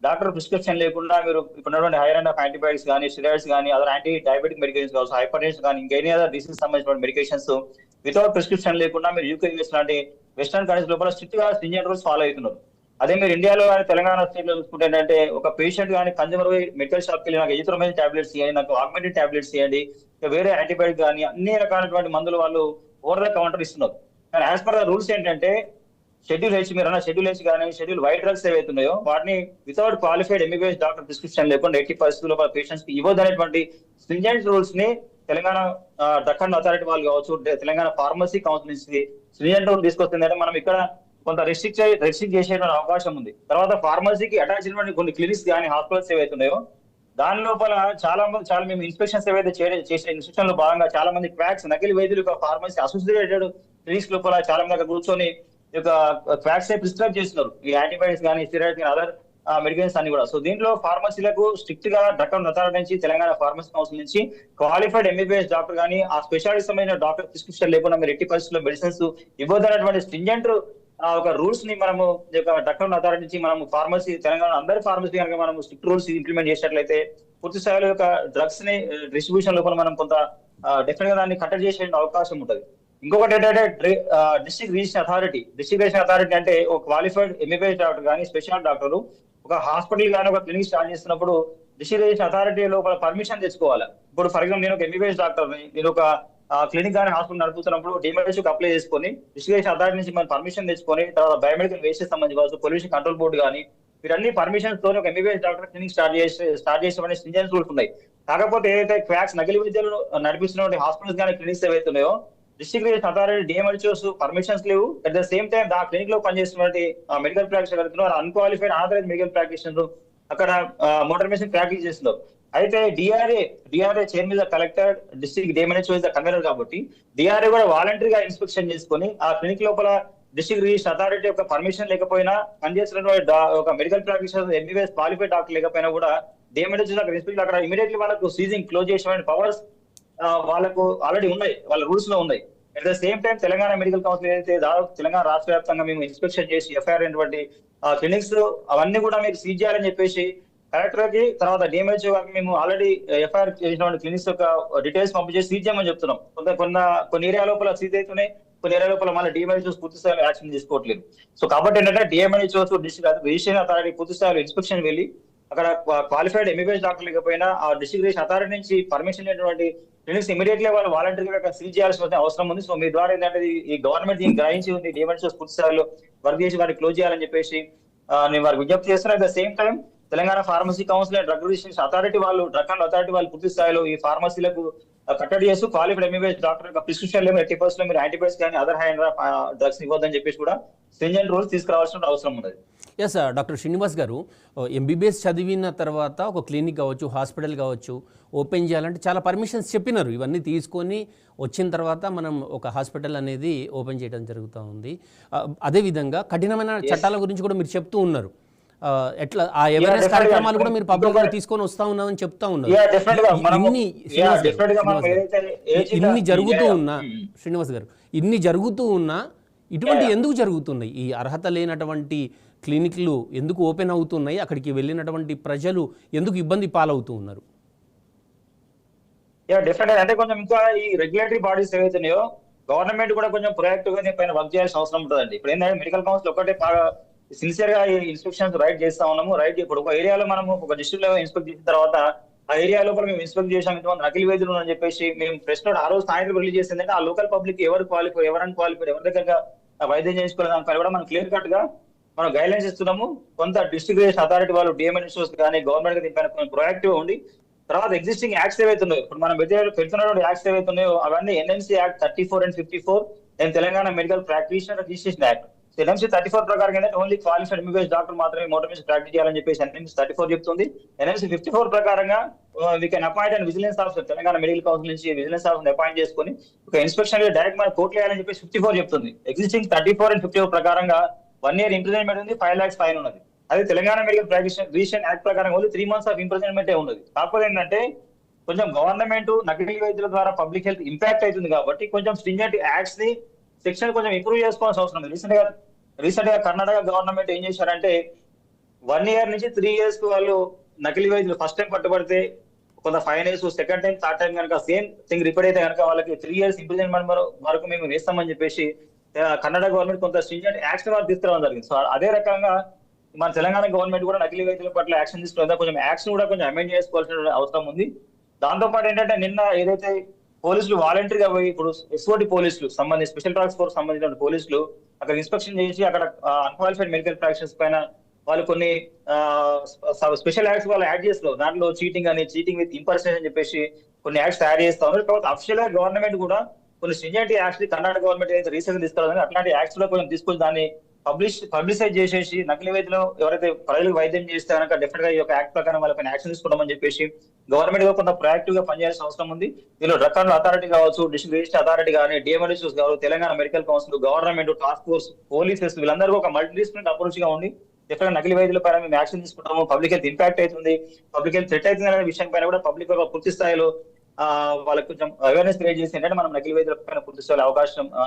డాక్టర్ ప్రిస్క్రిప్షన్ లేకుండా మీరు ఇప్పుడు హైర్ ఆఫ్ యాంటీబయాటిక్స్ కానీ, స్టెరాయిడ్స్ కానీ, అదర్ యాంటీ డయాబెటిక్ మెడికేషన్స్ కావచ్చు, హైపర్ టెన్షన్ కానీ, ఇంకెనీ అదర్ డిసీజ్ సంబంధించిన మెడికేషన్స్ వితౌట్ ప్రిస్క్రిప్షన్ లేకుండా మీరు యూకే యూఎస్ లాంటి వెస్టర్న్ కంట్రీస్ లోపల స్ట్రిక్ట్ గా స్ట్రింజెంట్ రూల్స్ ఫాలో అవుతున్నారు. అదే మీరు ఇండియాలో కానీ తెలంగాణ స్టేట్ లో చూసుకుంటే ఏంటంటే ఒక పేషెంట్ కానీ కన్జ్యూమర్ మెడికల్ షాప్ కి వెళ్ళి నాకు ఎజిథ్రోమైసిన్ టాబ్లెట్స్ ఇవ్వండి, నాకు ఆగ్మెంటెడ్ టాబ్లెట్స్ ఇవ్వండి, వేరే యాంటీబయాటిక్ కానీ అన్ని రకాలైనటువంటి మందులు వాళ్ళు ఓవర్ ద కౌంటర్ ఇస్తున్నారు. కానీ యాజ్ పర్ ద రూల్స్ ఏంటంటే షెడ్యూల్ హెచ్ మీరు అన్న షెడ్యూల్ హెచ్ కానీ షెడ్యూల్ వై డ్రగ్స్ ఏవైతున్నాయో వాటిని without qualified MBBS doctor prescription లేకుండా 80% పేషెంట్స్ కి ఇవ్వదనేటువంటి స్ట్రింజెంట్ రూల్స్ ని తెలంగాణ డ్రగ్ అండ్ అథారిటీ వాళ్ళు కావచ్చు, తెలంగాణ ఫార్మసీ కౌన్సిల్ నుంచి స్ట్రింజెంట్ రూల్ తీసుకొస్తుందంటే మనం ఇక్కడ కొంత రెస్ట్రిక్ట్ చేసేటువంటి అవకాశం ఉంది. తర్వాత ఫార్మసీకి అటాచ్ అయినటువంటి కొన్ని క్లినిక్స్ కానీ హాస్పిటల్స్ ఏవైతున్నాయో దాని లోపల చాలా మేము ఇన్స్పెక్షన్స్ ఏవైతే చేసే ఇన్స్పెక్షన్ లో భాగంగా చాలా మంది క్వాక్స్ నకిలీ వైద్యులు ఫార్మసీ అసోసియేటెడ్ క్లినిక్స్ లోపల చాలా మంది అక్కడ కూర్చొని క్వాక్స్ ప్రిస్క్రైబ్ చేస్తున్నారు, ఈ యాంటీబయాటిక్స్ కానీ, స్టెరాయిడ్స్ కానీ, అదర్ మెడికేషన్స్ అన్ని కూడా. సో దీంట్లో ఫార్మసీలకు స్ట్రిక్ట్ గా డ్రగ్ అండ్ అథారిటీ నుంచి తెలంగాణ ఫార్మసీ కౌన్సిల్ నుంచి క్వాలిఫైడ్ ఎంబీబీఎస్ డాక్టర్ కానీ ఆ స్పెషాలిటీ సంబంధించిన డాక్టర్ ప్రిస్క్రిప్షన్ లేకుండా మీరు 80% మెడిసిన్స్ ఇవ్వదనేటువంటి స్ట్రింజెంట్ ఒక రూల్స్ ని మనము డ్రగ్ అండ్ అథారిటీ నుంచి మనం ఫార్మసీ తెలంగాణ అందరి ఫార్మసీ కనుక మనం స్ట్రిక్ట్ రూల్స్ ఇంప్లిమెంట్ చేసినట్లయితే పూర్తి స్థాయిలో యొక్క డ్రగ్స్ ని డిస్ట్రిబ్యూషన్ లోపల మనం కొంత డెఫినెట్ గా దాన్ని కట్టడి చేసే అవకాశం ఉంటుంది. ఇంకొకటి ఏంటంటే డిస్ట్రిక్ట్ రిజిస్ట్రేషన్ అథారిటీ అంటే ఒక క్వాలిఫైడ్ ఎంబీబీఎస్ డాక్టర్ కానీ స్పెషల్ డాక్టర్ ఒక హాస్పిటల్ కానీ ఒక క్లినిక్ స్టార్ట్ చేస్తున్నప్పుడు డిస్ట్రిక్ట్ రిజిస్ట్రేషన్ అథారిటీ లోపల పర్మిషన్ తెచ్చుకోవాలి. ఇప్పుడు ఫర్ ఎగ్జాంపుల్ నేను ఒక ఎంబీబీఎస్ డాక్టర్ నేను ఒక క్లినిక్ కానీ హాస్పిటల్ నడుపుతున్నప్పుడు డిఎంహెచ్కి అప్లై చేసుకొని డిస్ట్రిక్ట్ అథారిటీ నుంచి మనం పర్మిషన్ తెచ్చుకొని తర్వాత బయోమెడికల్ వేస్టేజ్ సంబంధించి కావచ్చు, పొల్యూషన్ కంట్రోల్ బోర్డు కానీ వీరన్ని పర్మిషన్స్ తో ఒక ఎంబీబీఎస్ డాక్టర్ క్లినిక్ స్టార్ట్ చేసే స్ట్రింజెంట్ రూల్స్ ఉన్నాయి. కాకపోతే ఏదైతే క్వాక్స్ నకిలీ వైద్యులు నడిపిస్తున్న హాస్పిటల్స్ కానీ క్లినిక్స్ ఏవైతున్నాయో district registration authority DMHOs permissions లేవు. అట్ ద సేమ్ టైం ఆ క్లినిక్ లో పనిచేస్తున్నటువంటి medical practitioner unqualified authorize medical practitioner అక్కడ మోటార్ మెషిన్ ప్రాక్టీస్ చేస్తున్నారు. అయితే DRA chairman collector, district DMHO is the convener కాబట్టి డిఆర్ఏ కూడా వాలంటరీగా ఇన్స్పెక్షన్ చేసుకొని ఆ క్లినిక్ లోపల డిస్ట్రిక్ట్ రిజిస్ట్రేషన్ అథారిటీ యొక్క పర్మిషన్ లేకపోయినా పనిచేస్తున్నటువంటి ఒక medical practitioner MBBS qualified doctor లేకపోయినా కూడా డిఎంహెచ్ఓ అక్కడ ఇమీడియట్లీ వాళ్ళకు సీజింగ్ క్లోజ్ చేసే పవర్స్ వాళ్ళకు ఆల్రెడీ ఉన్నాయి, వాళ్ళ రూల్స్ లో ఉన్నాయి. At the same time Telangana medical council ఏదైతే దాదాపు తెలంగాణ రాష్ట్ర వ్యాప్తంగా మేము ఇన్స్పెక్షన్ చేసి ఎఫ్ఐఆర్ అయినటువంటి క్లినిక్స్ అవన్నీ కూడా మీరు సీజ్ చేయాలని చెప్పేసి కలెక్టర్ కి తర్వాత డిఎంహెచ్ఓ మేము ఆల్రెడీ ఎఫ్ఐఆర్ చేసినటువంటి క్లినిక్స్ యొక్క డీటెయిల్స్ పంపించేసి సీజ్ చేయమని చెప్తున్నాం. కొన్ని ఏరియా లోపల సీజ్ అవుతున్నాయి, కొన్ని ఏరియా లోపల మళ్ళీ డిఎంహెచ్ఓ పూర్తి స్థాయిలో యాక్షన్ తీసుకోవట్లేదు. సో కాబట్టి ఏంటంటే డిఎంహెచ్ఓ డిస్ట్రిక్ట్ రిజిస్ట్రేషన్ అథారిటీ పూర్తి స్థాయిలో ఇన్స్పెక్షన్ వెళ్ళి అక్కడ క్వాలిఫైడ్ ఎంబీబీఎస్ డాక్టర్ లేకపోయినా ఆ డిస్ట్రిక్ట్ రిజిస్ట్రేషన్ అథారిటీ నుంచి పర్మిషన్ లేనటువంటి క్లినిక్స్ ఇమీడియట్లీ వాళ్ళు వాలంటరీగా సీజ్ చేయాల్సిన అవసరం ఉంది. సో మీ ద్వారా ఏంటంటే ఈ గవర్నమెంట్ దీన్ని గ్రహించి ఉంది, డిఎంహెచ్ఓ పూర్తి స్థాయిలో వర్క్ చేసి వారిని క్లోజ్ చేయాలని చెప్పేసి నేను వారికి విజ్ఞప్తి చేస్తున్నాను. At the same time Telangana pharmacy council and drug registration authority వాళ్ళు డ్రగ్ అండ్ అథారిటీ వాళ్ళు పూర్తి స్థాయిలో ఈ ఫార్మసీలకు కట్టడి చేస్తూ క్వాలిఫైడ్ ఎంబీబీఎస్ డాక్టర్ యొక్క ప్రిస్క్రిప్షన్ లేమో 80% మీరు యాంటీబయాటిక్స్ కానీ అదర్ హ్యాండ్ డ్రగ్స్ ఇవ్వద్దని చెప్పేసి కూడా స్ట్రింజెంట్ రూల్స్ తీసుకురావాల్సిన అవసరం ఉన్నది. ఎస్ డాక్టర్ శ్రీనివాస్ గారు, ఎంబీబీఎస్ చదివిన తర్వాత ఒక క్లినిక్ కావచ్చు, హాస్పిటల్ కావచ్చు ఓపెన్ చేయాలంటే చాలా పర్మిషన్స్ చెప్పినారు. ఇవన్నీ తీసుకొని వచ్చిన తర్వాత మనం ఒక హాస్పిటల్ అనేది ఓపెన్ చేయడం జరుగుతూ ఉంది. అదేవిధంగా కఠినమైన చట్టాల గురించి కూడా మీరు చెప్తూ ఉన్నారు. ఎట్లా ఆ అవేర్నెస్ కార్యక్రమాలు కూడా మీరు పబ్లిక్ తీసుకొని వస్తా ఉన్నామని చెప్తా ఉన్నారు. ఇన్ని జరుగుతూ ఉన్నా శ్రీనివాస్ గారు, ఇన్ని జరుగుతూ ఉన్నా ఇటువంటి ఎందుకు జరుగుతున్నాయి? ఈ అర్హత లేనటువంటి క్లినిక్లు ఎందుకు ఓపెన్ అవుతున్నాయి? అక్కడికి వెళ్ళినటువంటి ప్రజలు ఎందుకు ఇబ్బంది పాలవుతూ ఉన్నారు? డెఫినెట్ అంటే కొంచెం ఇంకా ఈ రెగ్యులేటరీ బాడీస్ ఏవైతున్నాయో గవర్నమెంట్ కూడా కొంచెం ప్రొయాక్టివ్ గా పైన వర్క్ చేయాల్సిన అవసరం ఉంటుందండి. ఇప్పుడు ఏంటంటే మెడికల్ కౌన్సిల్ ఒకటే సిన్సియర్ గా ఇన్స్పెక్షన్స్ రైట్ చేస్తా ఉన్నాము. రైట్ ఇప్పుడు ఒక ఏరియాలో మనము ఒక డిస్ట్రిక్ట్ లెవెల్ ఇన్స్పెక్ట్ చేసిన తర్వాత ఆ ఏరియా లోపల మేము ఇన్స్పెక్ట్ చేసాం, ఇంతమంది నకిలీ వైద్యులు అని చెప్పేసి మేము ప్రెస్ నోట్ ఆ రోజు సాయంత్రం రిలీజ్ చేసిందంటే ఆ లోకల్ పబ్లిక్ ఎవరు క్వాలిఫై ఎవరైనా క్వాలిఫైడ్ ఎవరి దగ్గర వైద్యం చేసుకోవాలి దానిపై కూడా మనం క్లియర్ కట్ గా మనం గైడ్ లైన్స్ ఇస్తున్నాము. కొంత డిస్ట్రిక్ట్ రిజిస్ట్రేషన్ అథారిటీ వాళ్ళు డిఎంహెచ్ఓస్ కానీ గవర్నమెంట్ దీనిపైన ప్రొయాక్టివ్ ఉండి తర్వాత ఎగ్జిస్టింగ్ యాక్ట్స్ ఏవైతున్నాయో ఇప్పుడు మనం పెడుతున్నటువంటి యాక్ట్స్ ఏవైతున్నాయో అవన్నీ NMC act 34 and 54 and Telangana medical practitioner registration act. NMC 34 ప్రకారం ఏంటంటే ఓన్లీ క్వాలిఫైడ్ ఎంబీబీఎస్ డాక్టర్ మాత్రమే మోటార్ మెషిన్ ప్రాక్టీస్ చేయాలని చెప్పేసి ఎన్ఎంసీ 34 చెప్తుంది. ఎన్ఎంసీ 54 ప్రకారంగా we can appoint and vigilance officer Telangana medical council నుంచి విజిలెన్స్ ఆఫీసర్ అపాయింట్ చేసుకుని ఒక ఇన్స్పెక్షన్ డైరెక్ట్ మన కోర్టు వేయాలని చెప్పేసి 54 చెప్తుంది. ఎగ్జిస్టింగ్ 34 and 54 ప్రకారంగా 1 year ఇంప్రిజన్మెంట్ ఉంది, 5 lakhs ఫైన్ ఉన్నది. అదే Telangana medical practitioner registration act ప్రకారం ఓన్లీ 3 months ఆఫ్ ఇంప్రిజన్మెంట్ ఉన్నది. కాకపోతే ఏంటంటే కొంచెం గవర్నమెంట్ నకిలీ వైద్యుల ద్వారా పబ్లిక్ హెల్త్ ఇంపాక్ట్ అవుతుంది కాబట్టి కొంచెం స్ట్రింజెంట్ యాక్ట్స్ ని సెక్షన్ కొంచెం ఇంప్రూవ్ చేసుకోవాల్సిన అవసరం ఉంది. రీసెంట్ గా కర్ణాటక గవర్నమెంట్ ఏం చేశారంటే 1 year నుంచి 3 years కి వాళ్ళు నకిలీ వైద్యులు ఫస్ట్ టైం పట్టుబడితే కొంత ఫైన్ వేసు, సెకండ్ టైం థర్డ్ టైం కనుక సేమ్ థింగ్ రిపీట్ అయితే కనుక వాళ్ళకి 3 years ఇంప్రిజన్మెంట్ వరకు మేము వేస్తామని చెప్పేసి కన్నడ గవర్నమెంట్ కొంత స్ట్రింజెంట్ యాక్షన్ వాళ్ళు తీసుకురావడం జరిగింది. సో అదే రకంగా మన తెలంగాణ గవర్నమెంట్ కూడా నకిలీ వైద్యుల పట్ల యాక్షన్ తీసుకుని కొంచెం యాక్షన్ కూడా కొంచెం అమెండ్ చేసుకోవాల్సిన అవసరం ఉంది. దాంతో పాటు ఏంటంటే నిన్న ఏదైతే పోలీసులు వాలంటరీగా పోయి ఇప్పుడు ఎస్ఓటి పోలీసులు సంబంధించి స్పెషల్ టాస్క్ ఫోర్స్ సంబంధించిన పోలీసులు అక్కడ ఇన్స్పెక్షన్ చేసి అక్కడ అన్క్వాలిఫైడ్ మెడికల్ ప్రాక్టీషన్స్ పైన వాళ్ళు కొన్ని స్పెషల్ యాక్ట్స్ వాళ్ళు యాడ్ చేస్తారు. దాంట్లో చీటింగ్ అని, చీటింగ్ విత్ ఇంపర్సనేషన్ అని చెప్పేసి కొన్ని యాక్ట్స్ యాడ్ చేస్తా ఉన్నారు. కాబట్టి అఫీషియల్ గా గవర్నమెంట్ కూడా కొన్ని స్ట్రింజెంట్ యాక్ట్స్ కర్ణాటక గవర్నమెంట్ ఏదైతే రీసెంట్ తీసుకురాదని అట్లాంటి యాక్ట్స్ లో కొంచెం తీసుకొని దాన్ని పబ్లిసైజ్ చేసేసి నకిలీ వైద్యులు ఎవరైతే ప్రజలకు వైద్యం చేస్తే కనుక డెఫినెట్ గా ఈ యొక్క యాక్ట్ ప్రకారం వాళ్ళపైన యాక్షన్ తీసుకుంటామని చెప్పేసి గవర్నమెంట్ గా కొంత ప్రయాక్టివ్ గా పనిచేయాల్సిన అవసరం ఉంది. దీనిలో రకాల అథారిటీ కావచ్చు, డిస్ట్రిక్ట్ రిజిస్టర్ అథారిటీ కానీ, డిఎంఎల్ఎస్ కావచ్చు, Telangana medical council, government, task force, polices వీళ్ళందరూ ఒక మల్టీ డిసిప్లినరీ అప్రోచ్ గా ఉండి ఎక్కడ నకిలీ వైద్యుల పైన మేము యాక్షన్ తీసుకుంటాము, పబ్లిక్ హెల్త్ ఇంపాక్ట్ అవుతుంది, పబ్లిక్ హెల్త్ థ్రెట్ అవుతుంది అనే విషయం పైన కూడా పబ్లిక్ పూర్తి స్థాయిలో వాళ్ళకి కొంచెం అవేర్నెస్ క్రియేట్ చేసి ఏంటంటే మనం నకిలీ వైద్యుల పైన పూర్తి స్థాయిలో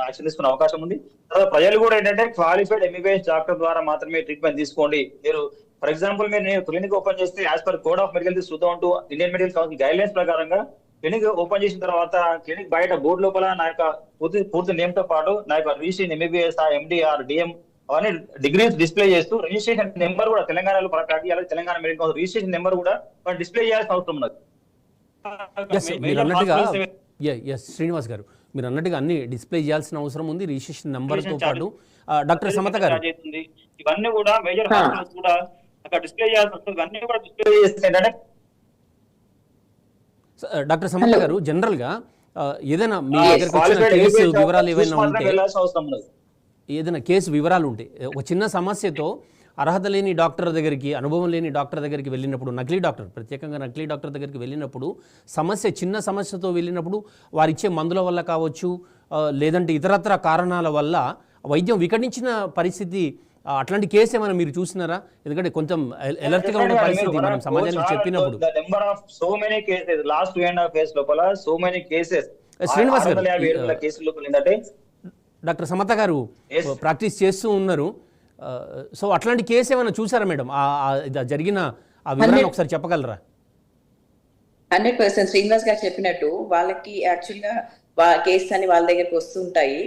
యాక్షన్ తీసుకునే అవకాశం ఉంది. తర్వాత ప్రజలు కూడా ఏంటంటే క్వాలిఫైడ్ ఎంబీబీఎస్ డాక్టర్ ద్వారా మాత్రమే ట్రీట్మెంట్ తీసుకోండి. మీరు ఫర్ ఎగ్జాంపుల్ మీరు క్లినిక్ ఓపెన్ చేస్తే as per code of medical 2002 Indian medical council guide lines ప్రకారంగా క్లినిక్ ఓపెన్ చేసిన తర్వాత క్లినిక్ బయట బోర్డు లోపల నా యొక్క పూర్తి నేమ్ తో పాటు నా యొక్క రిజిస్ట్రేషన్ ఎంబీబీఎస్, ఎండిఆర్, డిఎం అవన్నీ డిగ్రీస్ డిస్ప్లే చేస్తూ రిజిస్ట్రేషన్ నెంబర్ కూడా తెలంగాణలో Telangana medical council registration number కూడా డిస్ప్లే చేయాల్సిన అవసరం ఉన్నది. మీరు అన్నట్టుగా శ్రీనివాస్ గారు మీరు అన్నట్టుగా అన్ని డిస్ప్లే చేయాల్సిన అవసరం ఉంది, రిజిస్ట్రేషన్ నెంబర్ తో పాటు. డాక్టర్ సమత గారు ఇవన్నీ కూడా మేజర్ హాస్పిటల్స్ కూడా అక్కడ డిస్ప్లే చేయాల్సి వస్తుంది. ఇవన్నీ కూడా డిస్ప్లే చేస్తే డాక్టర్ సమత గారు జనరల్ గా ఏదైనా మీ దగ్గరకు వచ్చిన కేసు వివరాలు ఏమైనా ఉంటే, ఏదైనా కేసు వివరాలు ఉంటే ఒక చిన్న సమస్యతో అర్హత లేని డాక్టర్ దగ్గరికి, అనుభవం లేని డాక్టర్ దగ్గరికి వెళ్ళినప్పుడు, నకిలీ డాక్టర్ ప్రత్యేకంగా నకిలీ డాక్టర్ దగ్గరికి వెళ్ళినప్పుడు చిన్న సమస్యతో వెళ్ళినప్పుడు వారిచ్చే మందుల వల్ల కావచ్చు, లేదంటే ఇతరత్ర కారణాల వల్ల వైద్యం వికటించిన పరిస్థితి, అట్లాంటి కేసు ఏమైనా మీరు చూసినారా? ఎందుకంటే కొంచెం అలర్ట్ గా ఉన్న పరిస్థితి మనం సమాజానికి చెప్పినప్పుడు. శ్రీనివాస్ గారు, డాక్టర్ సమత గారు ప్రాక్టీస్ చేస్తూ ఉన్నారు. సో అట్లాంటి కేసు ఏమైనా చూసారా మేడం? జరిగిన ఆ వివరాన్ని ఒకసారి చెప్పగలరా? 100% శ్రీనివాస్ గారు చెప్పినట్టు వాళ్ళకి యాక్చువల్ గా కేసెస్ అని వాళ్ళ దగ్గరికి వస్తుంటాయి.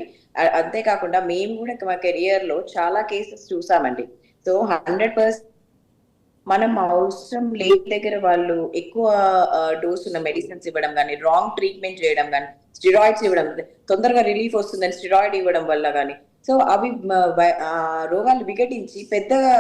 అంతేకాకుండా మేము కూడా మా కెరియర్ లో చాలా కేసెస్ చూసామండి. సో 100% మనం అవసరం లేని దగ్గర వాళ్ళు ఎక్కువ డోస్ ఉన్న మెడిసిన్స్ ఇవ్వడం కానీ, రాంగ్ ట్రీట్మెంట్ చేయడం కానీ, స్టిరాయిడ్స్ ఇవ్వడం, తొందరగా రిలీఫ్ వస్తుందని స్టిరాయిడ్ ఇవ్వడం వల్ల కానీ, సో అవి రోగాలు వికటించి పెద్దగా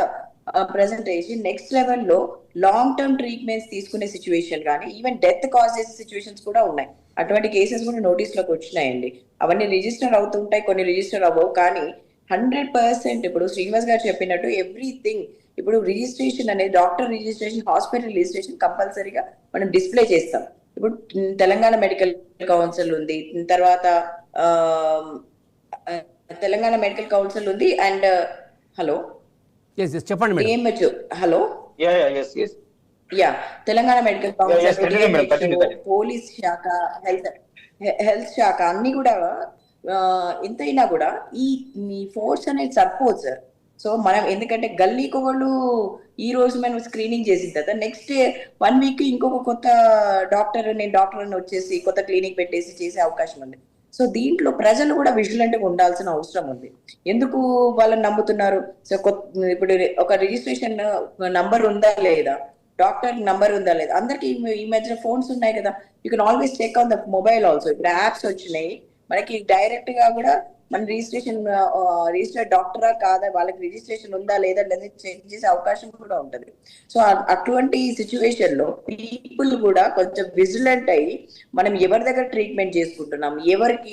ప్రెజెంటేషన్ నెక్స్ట్ లెవెల్లో లాంగ్ టర్మ్ ట్రీట్మెంట్స్ తీసుకునే సిచ్యువేషన్ కానీ, ఈవెన్ డెత్ కాజ్ చేసే సిచ్యువేషన్స్ కూడా ఉన్నాయి. అటువంటి కేసెస్ కూడా నోటీస్ లోకి వచ్చినాయండి. అవన్నీ రిజిస్టర్ అవుతుంటాయి, కొన్ని రిజిస్టర్ అవ్వవు. కానీ 100% ఇప్పుడు శ్రీనివాస్ గారు చెప్పినట్టు ఎవ్రీథింగ్ ఇప్పుడు రిజిస్ట్రేషన్ అనేది డాక్టర్ రిజిస్ట్రేషన్, హాస్పిటల్ రిజిస్ట్రేషన్ కంపల్సరీగా మనం డిస్ప్లే చేస్తాం. ఇప్పుడు తెలంగాణ మెడికల్ కౌన్సిల్ ఉంది, తర్వాత తెలంగాణ మెడికల్ కౌన్సిల్ ఉంది, అండ్ హలో చెప్పండి. Hello Telangana medical council, police శాఖ, హెల్త్ శాఖ అన్ని కూడా ఎంతైనా కూడా ఈ ఫోర్స్ అనేది సపోజ్. సో మనం ఎందుకంటే గల్లీకి ఒకళ్ళు ఈ రోజు మనం స్క్రీనింగ్ చేసిన తర్వాత నెక్స్ట్ 1 week ఇంకొక కొత్త డాక్టర్ అని వచ్చేసి కొత్త క్లినిక్ పెట్టేసి చేసే అవకాశం ఉంది. సో దీంట్లో ప్రజలు కూడా విజిలెంట్గా ఉండాల్సిన అవసరం ఉంది. ఎందుకు వాళ్ళని నమ్ముతున్నారు? సో ఇప్పుడు ఒక రిజిస్ట్రేషన్ నంబర్ ఉందా లేదా, డాక్టర్ నంబర్ ఉందా లేదా, అందరికి ఈ మధ్య ఫోన్స్ ఉన్నాయి కదా, you can always check on the mobile also. ఇప్పుడు యాప్స్ వచ్చినాయి మనకి, డైరెక్ట్ గా కూడా మన రిజిస్టర్డ్ డాక్టరా కాదా, వాళ్ళకి రిజిస్ట్రేషన్ ఉందా లేదా చెక్ చేసే అవకాశం కూడా ఉంటుంది. సో అటువంటి సిచ్యువేషన్ లో పీపుల్ కూడా కొంచెం విజిలెంట్ అయ్యి మనం ఎవరి దగ్గర ట్రీట్మెంట్ చేసుకుంటున్నాం, ఎవరికి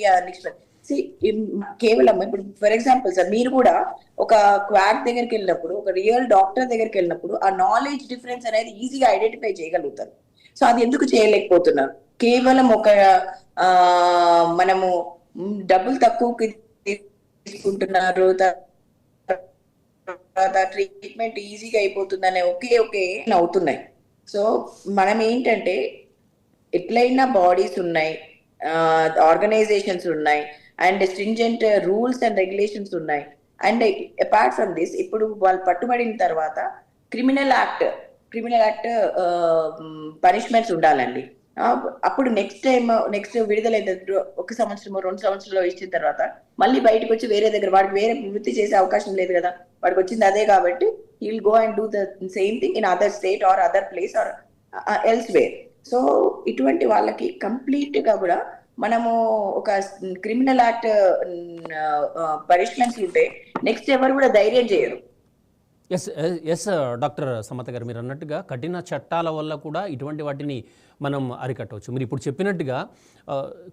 కేవలం ఇప్పుడు ఫర్ ఎగ్జాంపుల్ సార్, మీరు కూడా ఒక క్వాక్ దగ్గరికి వెళ్ళినప్పుడు, ఒక రియల్ డాక్టర్ దగ్గరికి వెళ్ళినప్పుడు ఆ నాలెడ్జ్ డిఫరెన్స్ అనేది ఈజీగా ఐడెంటిఫై చేయగలుగుతారు. సో అది ఎందుకు చేయలేకపోతున్నారు? కేవలం ఒక మనము డబ్బులు తక్కువకి తీసుకుంటున్నారు, ట్రీట్మెంట్ ఈజీగా అయిపోతుందనే ఒకే అవుతున్నాయి. సో మనం ఏంటంటే ఎట్లయినా బాడీస్ ఉన్నాయి, ఆర్గనైజేషన్స్ ఉన్నాయి, and stringent rules and regulations ఉన్నాయి. అండ్ అపార్ట్ ఫ్రమ్ దిస్ ఇప్పుడు వాళ్ళు పట్టుబడిన తర్వాత క్రిమినల్ యాక్ట్ పనిష్మెంట్స్ ఉండాలండి. అప్పుడు నెక్స్ట్ విడుదలైన 1 సంవత్సరం 2 సంవత్సరాలు ఇచ్చిన తర్వాత మళ్ళీ బయటకు వచ్చి వేరే దగ్గర వాడికి వేరే వృత్తి చేసే అవకాశం లేదు కదా, వాడికి వచ్చింది అదే కాబట్టి he will go and do the same thing in other state or other place or elsewhere. So ఇటువంటి వాళ్ళకి కంప్లీట్ గా కూడా మనము ఒక క్రిమినల్ యాక్ట్ పనిష్మెంట్స్ ఉంటే నెక్స్ట్ ఎవరు కూడా ధైర్యం చేయరు. ఎస్ డాక్టర్ సమత గారు, మీరు అన్నట్టుగా కఠిన చట్టాల వల్ల కూడా ఇటువంటి వాటిని మనం అరికట్టవచ్చు. మీరు ఇప్పుడు చెప్పినట్టుగా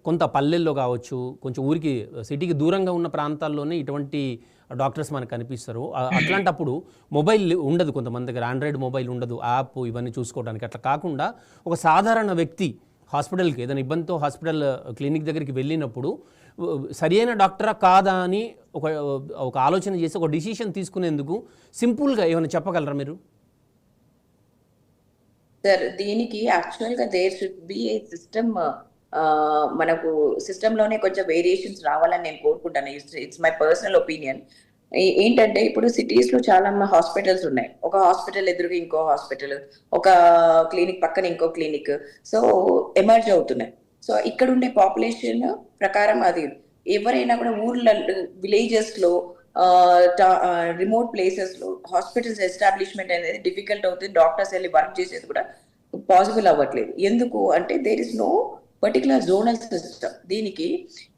కొంత పల్లెల్లో కావచ్చు, కొంచెం ఊరికి సిటీకి దూరంగా ఉన్న ప్రాంతాల్లోనే ఇటువంటి డాక్టర్స్ మనకు కనిపిస్తారు. అట్లాంటప్పుడు మొబైల్ ఉండదు, కొంతమంది దగ్గర ఆండ్రాయిడ్ మొబైల్ ఉండదు, యాప్ ఇవన్నీ చూసుకోవడానికి. అట్లా కాకుండా ఒక సాధారణ వ్యక్తి హాస్పిటల్కి ఏదైనా ఇబ్బందితో హాస్పిటల్ క్లినిక్ దగ్గరికి వెళ్ళినప్పుడు సరైన డాక్టరా కాదా అని ఒక ఆలోచన చేసి ఒక డిసిషన్ తీసుకునేందుకు సింపుల్గా ఏమైనా చెప్పగలరా మీరు? సార్, దీనికి యాక్చువల్ గా there should be a system. మనకు సిస్టమ్ లోనే కొంచెం వేరియేషన్స్ రావాలని నేను కోరుకుంటాను. It's my personal opinion. ఏంటంటే ఇప్పుడు సిటీస్ లో చాలా హాస్పిటల్స్ ఉన్నాయి. ఒక హాస్పిటల్ ఎదురుగా ఇంకో హాస్పిటల్, ఒక క్లినిక్ పక్కన ఇంకో క్లినిక్, సో ఎమర్జ్ అవుతున్నాయి. సో ఇక్కడ ఉండే పాపులేషన్ ప్రకారం అది ఎవరైనా కూడా ఊర్ల విలేజెస్ లో రిమోట్ ప్లేసెస్ లో హాస్పిటల్స్ ఎస్టాబ్లిష్మెంట్ అనేది డిఫికల్ట్ అవుతుంది. డాక్టర్స్ వెళ్ళి వర్క్ చేసేది కూడా పాసిబుల్ అవ్వట్లేదు. ఎందుకు అంటే there is no particular zonal system. దీనికి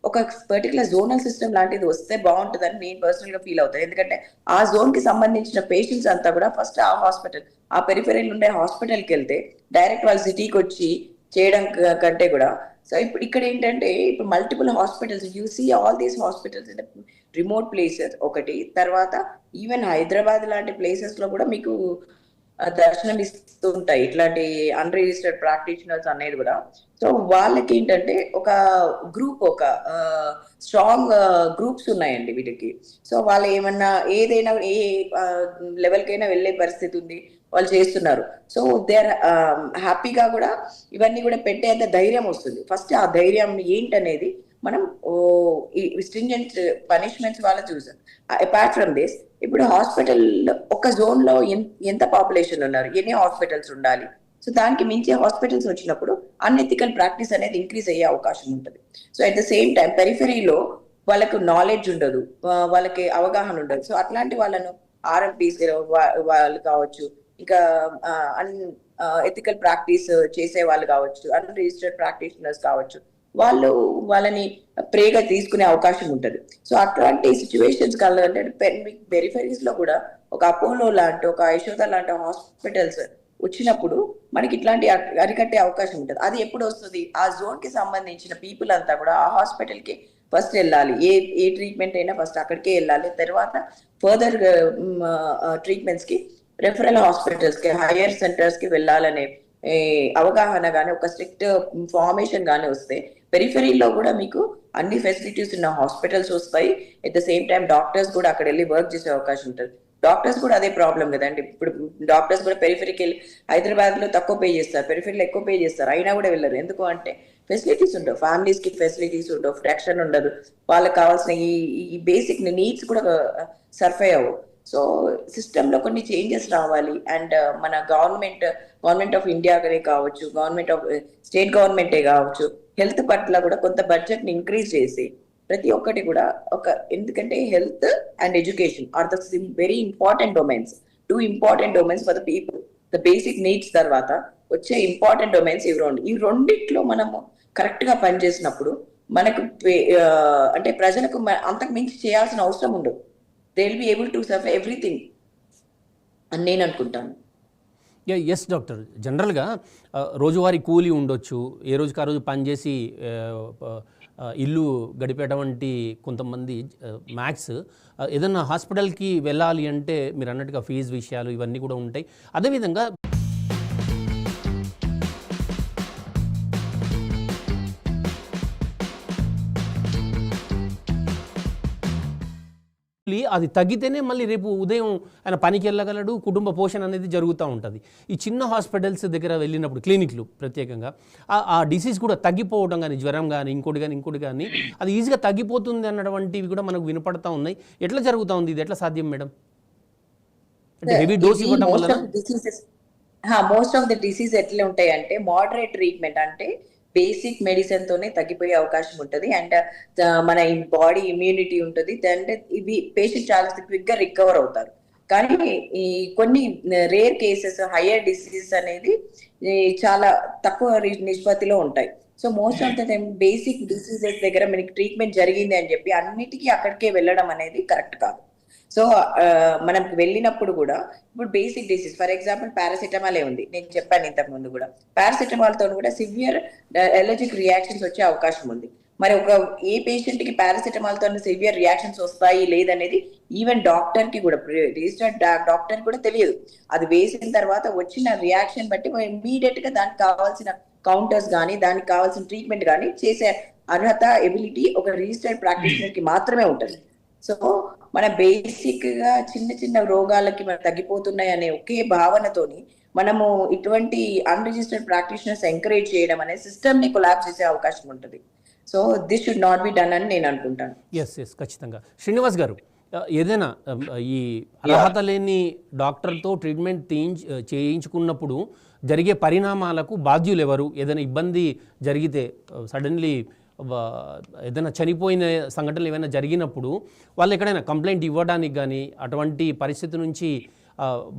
ఒక పర్టికులర్ జోనల్ సిస్టమ్ లాంటిది వస్తే బాగుంటుందని నేను పర్సనల్ గా ఫీల్ అవుతాను. ఎందుకంటే ఆ జోన్ కి సంబంధించిన పేషెంట్స్ అంతా కూడా ఫస్ట్ ఆ హాస్పిటల్, ఆ పెరిఫెరల్ ఉండే హాస్పిటల్కి వెళ్తే డైరెక్ట్ వాళ్ళ సిటీకి వచ్చి చేయడం కంటే కూడా, సో ఇప్పుడు ఇక్కడ ఏంటంటే ఇప్పుడు multiple hospitals, you see all these hospitals in remote places ఒకటి. తర్వాత ఈవెన్ హైదరాబాద్ లాంటి ప్లేసెస్ లో కూడా మీకు దర్శనం ఇస్తుంటాయి ఇట్లాంటి అన్రిజిస్టర్డ్ ప్రాక్టీషనర్స్ అనేది కూడా. సో వాళ్ళకి ఏంటంటే ఒక గ్రూప్, ఒక స్ట్రాంగ్ గ్రూప్స్ ఉన్నాయండి వీటికి. సో వాళ్ళు ఏమన్నా ఏదైనా ఏ లెవెల్కైనా వెళ్ళే పరిస్థితి ఉంది, వాళ్ళు చేస్తున్నారు. సో దే ఆర్ హ్యాపీగా కూడా ఇవన్నీ కూడా పెట్టేంత ధైర్యం వస్తుంది. ఫస్ట్ ఆ ధైర్యం ఏంటనేది మనం స్ట్రింజెంట్ పనిష్మెంట్స్ వాళ్ళ చూసాం. అపార్ట్ ఫ్రమ్ దిస్, ఇప్పుడు హాస్పిటల్ ఒక జోన్ లో ఎంత పాపులేషన్ ఉన్నారు, ఎన్ని హాస్పిటల్స్ ఉండాలి, సో దానికి మించి హాస్పిటల్స్ వచ్చినప్పుడు అన్ఎథికల్ ప్రాక్టీస్ అనేది ఇంక్రీజ్ అయ్యే అవకాశం ఉంటుంది. So at the same time పెరిఫెరీలో వాళ్ళకు నాలెడ్జ్ ఉండదు, వాళ్ళకి అవగాహన ఉండదు. సో అట్లాంటి వాళ్ళను ఆర్ఎంపీస్ వాళ్ళు కావచ్చు, ఇంకా ఎథికల్ ప్రాక్టీస్ చేసే వాళ్ళు కావచ్చు, అన్రిజిస్టర్డ్ ప్రాక్టీషనర్స్ కావచ్చు, వాళ్ళని ప్రేగా తీసుకునే అవకాశం ఉంటుంది. సో అట్లాంటి సిచ్యువేషన్స్ కలంటే పెరిఫెరీస్ లో కూడా ఒక అపోలో లాంటి, ఒక యశోద లాంటి హాస్పిటల్స్ వచ్చినప్పుడు మనకి ఇట్లాంటి అరికట్టే అవకాశం ఉంటుంది. అది ఎప్పుడు వస్తుంది? ఆ జోన్ కి సంబంధించిన పీపుల్ అంతా కూడా ఆ హాస్పిటల్ కి ఫస్ట్ వెళ్ళాలి. ఏ ట్రీట్మెంట్ అయినా ఫస్ట్ అక్కడికే వెళ్ళాలి. తర్వాత ఫర్దర్ ట్రీట్మెంట్స్ కి రెఫరల్ హాస్పిటల్స్ కి, హైయర్ సెంటర్స్ కి వెళ్ళాలనే అవగాహన కానీ, ఒక స్ట్రిక్ట్ ఫార్మేషన్ కానీ వస్తే పెరిఫెరీలో కూడా మీకు అన్ని ఫెసిలిటీస్ ఉన్న హాస్పిటల్స్ వస్తాయి. At the same time doctors కూడా అక్కడ వెళ్ళి వర్క్ చేసే అవకాశం ఉంటుంది. డాక్టర్స్ కూడా అదే ప్రాబ్లం కదండి. ఇప్పుడు డాక్టర్స్ కూడా పెరిఫెరీకి వెళ్ళి హైదరాబాద్ లో తక్కువ పే చేస్తారు, పెరిఫెరీలో ఎక్కువ పే చేస్తారు, అయినా కూడా వెళ్ళరు. ఎందుకు అంటే ఫెసిలిటీస్ ఉండవు, ఫ్యామిలీస్ కి ఫెసిలిటీస్ ఉండవు, ప్రొటెక్షన్ ఉండదు, వాళ్ళకి కావాల్సిన ఈ బేసిక్ నీడ్స్ కూడా సర్ఫై అవ్వవు. సో సిస్టమ్ లో కొన్ని చేంజెస్ రావాలి. అండ్ మన గవర్నమెంట్ ఆఫ్ ఇండియా కావచ్చు, గవర్నమెంట్ ఆఫ్ స్టేట్ గవర్నమెంటే కావచ్చు, హెల్త్ పట్ల కూడా కొంత బడ్జెట్ ని ఇంక్రీజ్ చేసి ప్రతి ఒక్కటి కూడా ఎందుకంటే health and education or the very important domains, 2 important domains for the people. The basic needs తర్వాత వచ్చే ఇంపార్టెంట్ డొమైన్స్ ఈ రెండిట్లో మనము కరెక్ట్ గా పనిచేసినప్పుడు మనకు అంటే ప్రజలకు అంతకు మించి చేయాల్సిన అవసరం ఉండదు. They will be able to serve everything అని నేను అనుకుంటాను. ఎస్ డాక్టర్, జనరల్గా రోజువారీ కూలీ ఉండొచ్చు, ఏ రోజుకి ఆ రోజు పనిచేసి ఇల్లు గడిపేటువంటి కొంతమంది మ్యాక్స్ ఏదన్నా హాస్పిటల్కి వెళ్ళాలి అంటే మీరు అన్నట్టుగా ఫీజు విషయాలు ఇవన్నీ కూడా ఉంటాయి. అదేవిధంగా అది తగ్గితేనే మళ్ళీ రేపు ఉదయం ఆయన పనికి వెళ్ళగలడు, కుటుంబ పోషణ అనేది జరుగుతూ ఉంటుంది. ఈ చిన్న హాస్పిటల్స్ దగ్గర వెళ్ళినప్పుడు, క్లినిక్లు ప్రత్యేకంగా, ఆ డిసీజ్ కూడా తగ్గిపోవడం కానీ, జ్వరం కానీ ఇంకోటి కానీ అది ఈజీగా తగ్గిపోతుంది అన్నటువంటివి కూడా మనకు వినపడతా ఉన్నాయి. ఎట్లా జరుగుతూ ఉంది ఇది? ఎట్లా సాధ్యం మేడం? అంటే హెవీ డోస్ ఇవ్వడం వల్ల మోస్ట్ ఆఫ్ ద డిసీజ్ ఎట్లా ఉంటాయి అంటే మోడరేట్ ట్రీట్మెంట్ అంటే బేసిక్ మెడిసిన్ తోనే తగ్గిపోయే అవకాశం ఉంటుంది. అండ్ మన బాడీ ఇమ్యూనిటీ ఉంటుంది. అంటే ఇవి పేషెంట్ చాలా క్విక్ గా రికవర్ అవుతారు. కానీ ఈ కొన్ని రేర్ కేసెస్ హయ్యర్ డిసీజెస్ అనేది చాలా తక్కువ నిష్పత్తిలో ఉంటాయి. So most of the time basic diseases దగ్గర మనకి ట్రీట్మెంట్ జరిగింది అని చెప్పి అన్నిటికీ అక్కడికే వెళ్ళడం అనేది కరెక్ట్ కాదు. సో మనం వెళ్ళినప్పుడు కూడా ఇప్పుడు బేసిక్ డిసీజ్ ఫర్ ఎగ్జాంపుల్ పారాసిటమాలే ఉంది, నేను చెప్పాను ఇంతకు ముందు కూడా, పారాసిటమాల్ తో కూడా సివియర్ ఎలర్జిక్ రియాక్షన్స్ వచ్చే అవకాశం ఉంది. మరి ఏ పేషెంట్ కి పారాసిటమాల్ తో సివియర్ రియాక్షన్స్ వస్తాయి లేదనేది ఈవెన్ డాక్టర్ కి కూడా, రిజిస్టర్డ్ డాక్టర్ కూడా తెలియదు. అది వేసిన తర్వాత వచ్చిన రియాక్షన్ బట్టి ఇమీడియట్ గా దానికి కావాల్సిన కౌంటర్స్ కానీ దానికి కావాల్సిన ట్రీట్మెంట్ కానీ చేసే అర్హత ఎబిలిటీ ఒక రిజిస్టర్డ్ ప్రాక్టీషనర్ కి మాత్రమే ఉంటుంది. సో మన బేసిక్ గా చిన్న చిన్న రోగాలకి మనం తగ్గిపోతున్నాయి అనే ఒకే భావనతోని మనము ఇటువంటి అన్రిజిస్టర్డ్ ప్రాక్టీషనర్స్ ఎంకరేజ్ చేయడం అనే సిస్టమ్ ని కొలాప్స్ చేసే అవకాశం ఉంటుంది. So this should not be done అని నేను అనుకుంటాను. ఎస్ ఖచ్చితంగా. శ్రీనివాస్ గారు, ఏదైనా ఈ అర్హత లేని డాక్టర్తో ట్రీట్మెంట్ చేయించుకున్నప్పుడు జరిగే పరిణామాలకు బాధ్యులు ఎవరు? ఏదైనా ఇబ్బంది జరిగితే సడన్లీ ఏదైనా చనిపోయిన సంఘటనలు ఏమైనా జరిగినప్పుడు వాళ్ళు ఎక్కడైనా కంప్లైంట్ ఇవ్వడానికి కానీ అటువంటి పరిస్థితి నుంచి